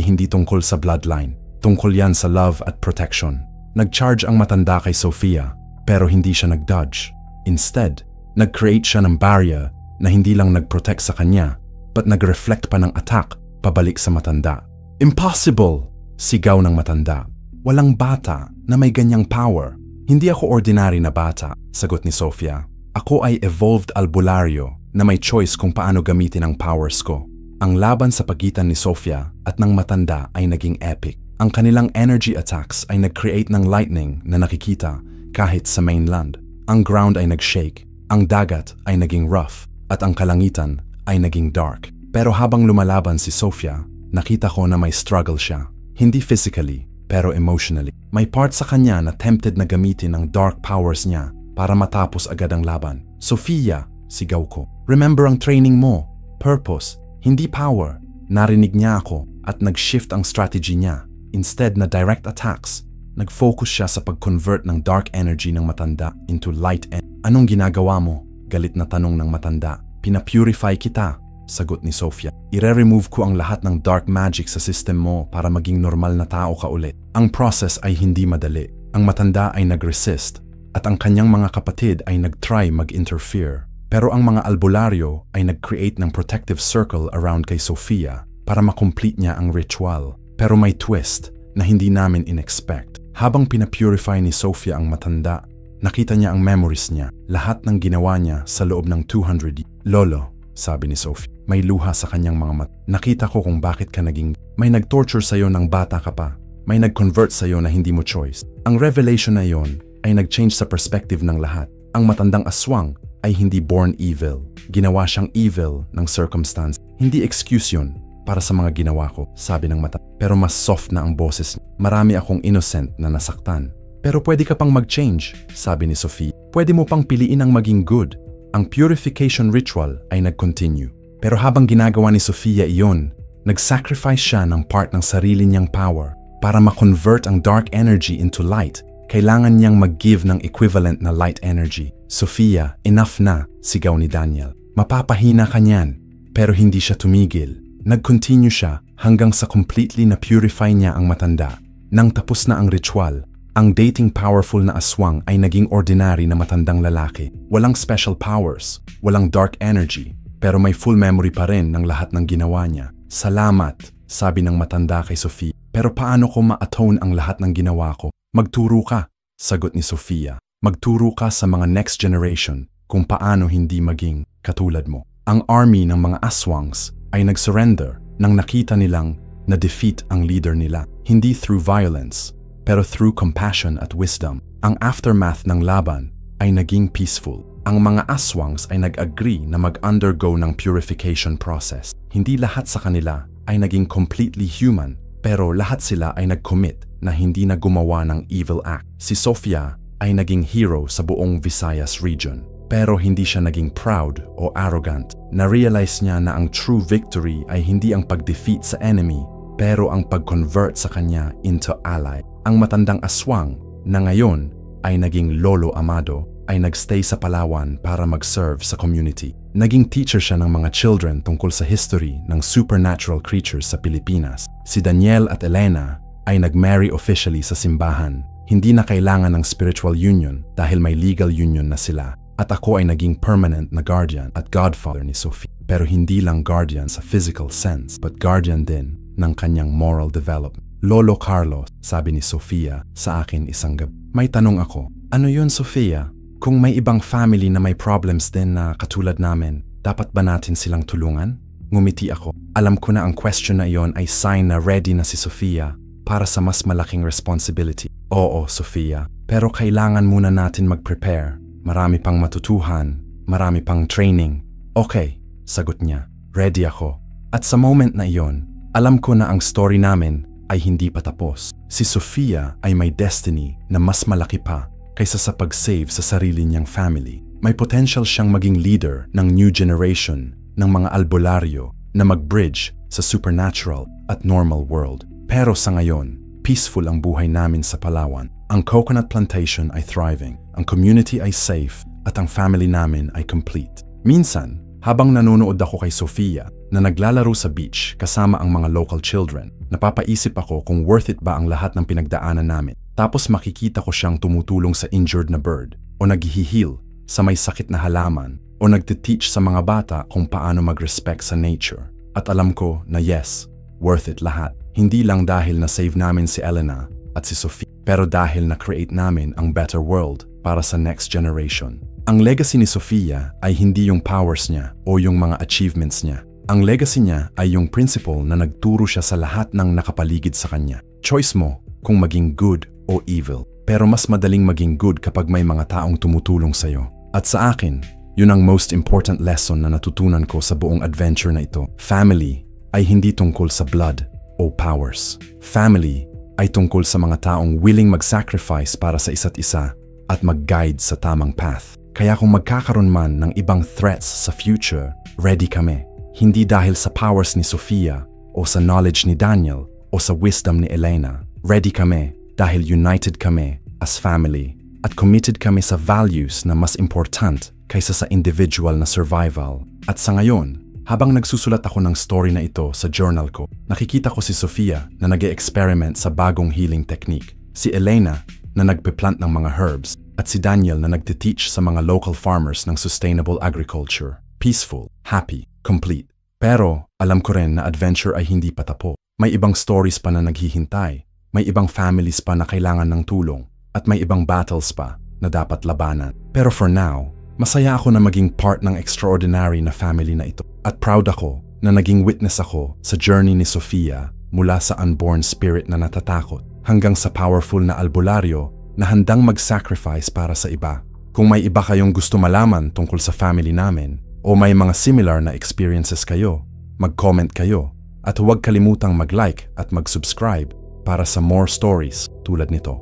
A: hindi tungkol sa bloodline. Tungkol yan sa love at protection." Nag-charge ang matanda kay Sofia. Pero hindi siya nag-dodge. Instead, nag-create siya ng barrier na hindi lang nag-protect sa kanya, but nag-reflect pa ng attack pabalik sa matanda. "Impossible!" sigaw ng matanda. "Walang bata na may ganyang power." "Hindi ako ordinary na bata," sagot ni Sofia. "Ako ay evolved albularyo na may choice kung paano gamitin ang powers ko." Ang laban sa pagitan ni Sofia at ng matanda ay naging epic. Ang kanilang energy attacks ay nag-create ng lightning na nakikita kahit sa mainland. Ang ground ay nag-shake, ang dagat ay naging rough, at ang kalangitan ay naging dark. Pero habang lumalaban si Sofia, nakita ko na may struggle siya. Hindi physically, pero emotionally. May part sa kanya na tempted na gamitin ang dark powers niya para matapos agad ang laban. "Sofia," sigaw ko. "Remember ang training mo. Purpose, hindi power." Narinig niya ako at nag-shift ang strategy niya. Instead na direct attacks, nag-focus siya sa pag-convert ng dark energy ng matanda into light energy. "Anong ginagawa mo?" galit na tanong ng matanda. "Pina-purify kita," sagot ni Sofia. "Ire-remove ko ang lahat ng dark magic sa system mo para maging normal na tao ka ulit." Ang process ay hindi madali. Ang matanda ay nag-resist at ang kanyang mga kapatid ay nag-try mag-interfere. Pero ang mga albularyo ay nag-create ng protective circle around kay Sofia para makomplete niya ang ritual. Pero may twist na hindi namin in-expect. Habang pinapurify ni Sofia ang matanda, nakita niya ang memories niya, lahat ng ginawa niya sa loob ng 200 years. "Lolo," sabi ni Sofia, may luha sa kanyang mga mata. "Nakita ko kung bakit ka naging... May nag-torture sa'yo ng bata ka pa. May nag-convert sa'yo na hindi mo choice." Ang revelation na yon ay nag-change sa perspective ng lahat. Ang matandang aswang ay hindi born evil. Ginawa siyang evil ng circumstance. "Hindi excuse yun para sa mga ginawa ko," sabi ng mata. Pero mas soft na ang boses niya. "Marami akong innocent na nasaktan. Pero pwede ka pang mag-change," sabi ni Sophie. "Pwede mo pang piliin ang maging good." Ang purification ritual ay nag-continue. Pero habang ginagawa ni Sofia iyon, nag-sacrifice siya ng part ng sarili niyang power. Para ma-convert ang dark energy into light, kailangan niyang mag-give ng equivalent na light energy. "Sofia, enough na," sigaw ni Daniel. "Mapapahina ka niyan." Pero hindi siya tumigil. Nag-continue siya hanggang sa completely na purify niya ang matanda. Nang tapos na ang ritual, ang dating powerful na aswang ay naging ordinary na matandang lalaki. Walang special powers, walang dark energy, pero may full memory pa rin ng lahat ng ginawa niya. "Salamat," sabi ng matanda kay Sofia. "Pero paano ko ma-atone ang lahat ng ginawa ko?" "Magturo ka," sagot ni Sofia. "Magturo ka sa mga next generation kung paano hindi maging katulad mo." Ang army ng mga aswangs ay nag-surrender nang nakita nilang na-defeat ang leader nila. Hindi through violence, pero through compassion at wisdom. Ang aftermath ng laban ay naging peaceful. Ang mga aswangs ay nag-agree na mag-undergo ng purification process. Hindi lahat sa kanila ay naging completely human, pero lahat sila ay nag-commit na hindi na gumawa ng evil act. Si Sofia ay naging hero sa buong Visayas region. Pero hindi siya naging proud o arrogant. Na-realize niya na ang true victory ay hindi ang pag-defeat sa enemy, pero ang pag-convert sa kanya into ally. Ang matandang aswang na ngayon ay naging Lolo Amado ay nagstay sa Palawan para mag-serve sa community. Naging teacher siya ng mga children tungkol sa history ng supernatural creatures sa Pilipinas. Si Daniel at Elena ay nag-marry officially sa simbahan. Hindi na kailangan ng spiritual union dahil may legal union na sila. At ako ay naging permanent na guardian at godfather ni Sofia. Pero hindi lang guardian sa physical sense, but guardian din ng kanyang moral development. Lolo Carlos, sabi ni Sofia sa akin isang gabi. May tanong ako, ano yun Sofia? Kung may ibang family na may problems din na katulad namin, dapat ba natin silang tulungan? Ngumiti ako. Alam ko na ang question na iyon ay sign na ready na si Sofia para sa mas malaking responsibility. Oo, Sofia, pero kailangan muna natin mag-prepare. Marami pang matutuhan, marami pang training. Okay, sagot niya. Ready ako. At sa moment na iyon, alam ko na ang story namin ay hindi pa tapos. Si Sofia ay may destiny na mas malaki pa kaysa sa pag-save sa sarili niyang family. May potential siyang maging leader ng new generation ng mga albularyo na mag-bridge sa supernatural at normal world. Pero sa ngayon, peaceful ang buhay namin sa Palawan. Ang coconut plantation ay thriving, ang community ay safe, at ang family namin ay complete. Minsan, habang nanonood ako kay Sofia na naglalaro sa beach kasama ang mga local children, napapaisip ako kung worth it ba ang lahat ng pinagdaanan namin. Tapos makikita ko siyang tumutulong sa injured na bird, o nag-heal sa may sakit na halaman, o nagtiteach sa mga bata kung paano mag-respect sa nature. At alam ko na yes, worth it lahat. Hindi lang dahil na-save namin si Elena at si Sofia, pero dahil na-create namin ang better world para sa next generation. Ang legacy ni Sofia ay hindi yung powers niya o yung mga achievements niya. Ang legacy niya ay yung principle na nagturo siya sa lahat ng nakapaligid sa kanya. Choice mo kung maging good o evil. Pero mas madaling maging good kapag may mga taong tumutulong sa'yo. At sa akin, yun ang most important lesson na natutunan ko sa buong adventure na ito. Family ay hindi tungkol sa blood o powers. Family ay tungkol sa mga taong willing mag-sacrifice para sa isa't isa at mag-guide sa tamang path. Kaya kung magkakaroon man ng ibang threats sa future, ready kami. Hindi dahil sa powers ni Sofia o sa knowledge ni Daniel o sa wisdom ni Elena. Ready kami dahil united kami as family at committed kami sa values na mas important kaysa sa individual na survival. At sa ngayon, habang nagsusulat ako ng story na ito sa journal ko, nakikita ko si Sofia na nag-e-experiment sa bagong healing technique, si Elena na nagpe-plant ng mga herbs, at si Daniel na nagte-teach sa mga local farmers ng sustainable agriculture. Peaceful, happy, complete. Pero alam ko rin na adventure ay hindi pa tapos. May ibang stories pa na naghihintay, may ibang families pa na kailangan ng tulong, at may ibang battles pa na dapat labanan. Pero for now, masaya ako na maging part ng extraordinary na family na ito. At proud ako na naging witness ako sa journey ni Sofia mula sa unborn spirit na natatakot hanggang sa powerful na albularyo na handang mag-sacrifice para sa iba. Kung may iba kayong gusto malaman tungkol sa family namin o may mga similar na experiences kayo, mag-comment kayo at huwag kalimutang mag-like at mag-subscribe para sa more stories tulad nito.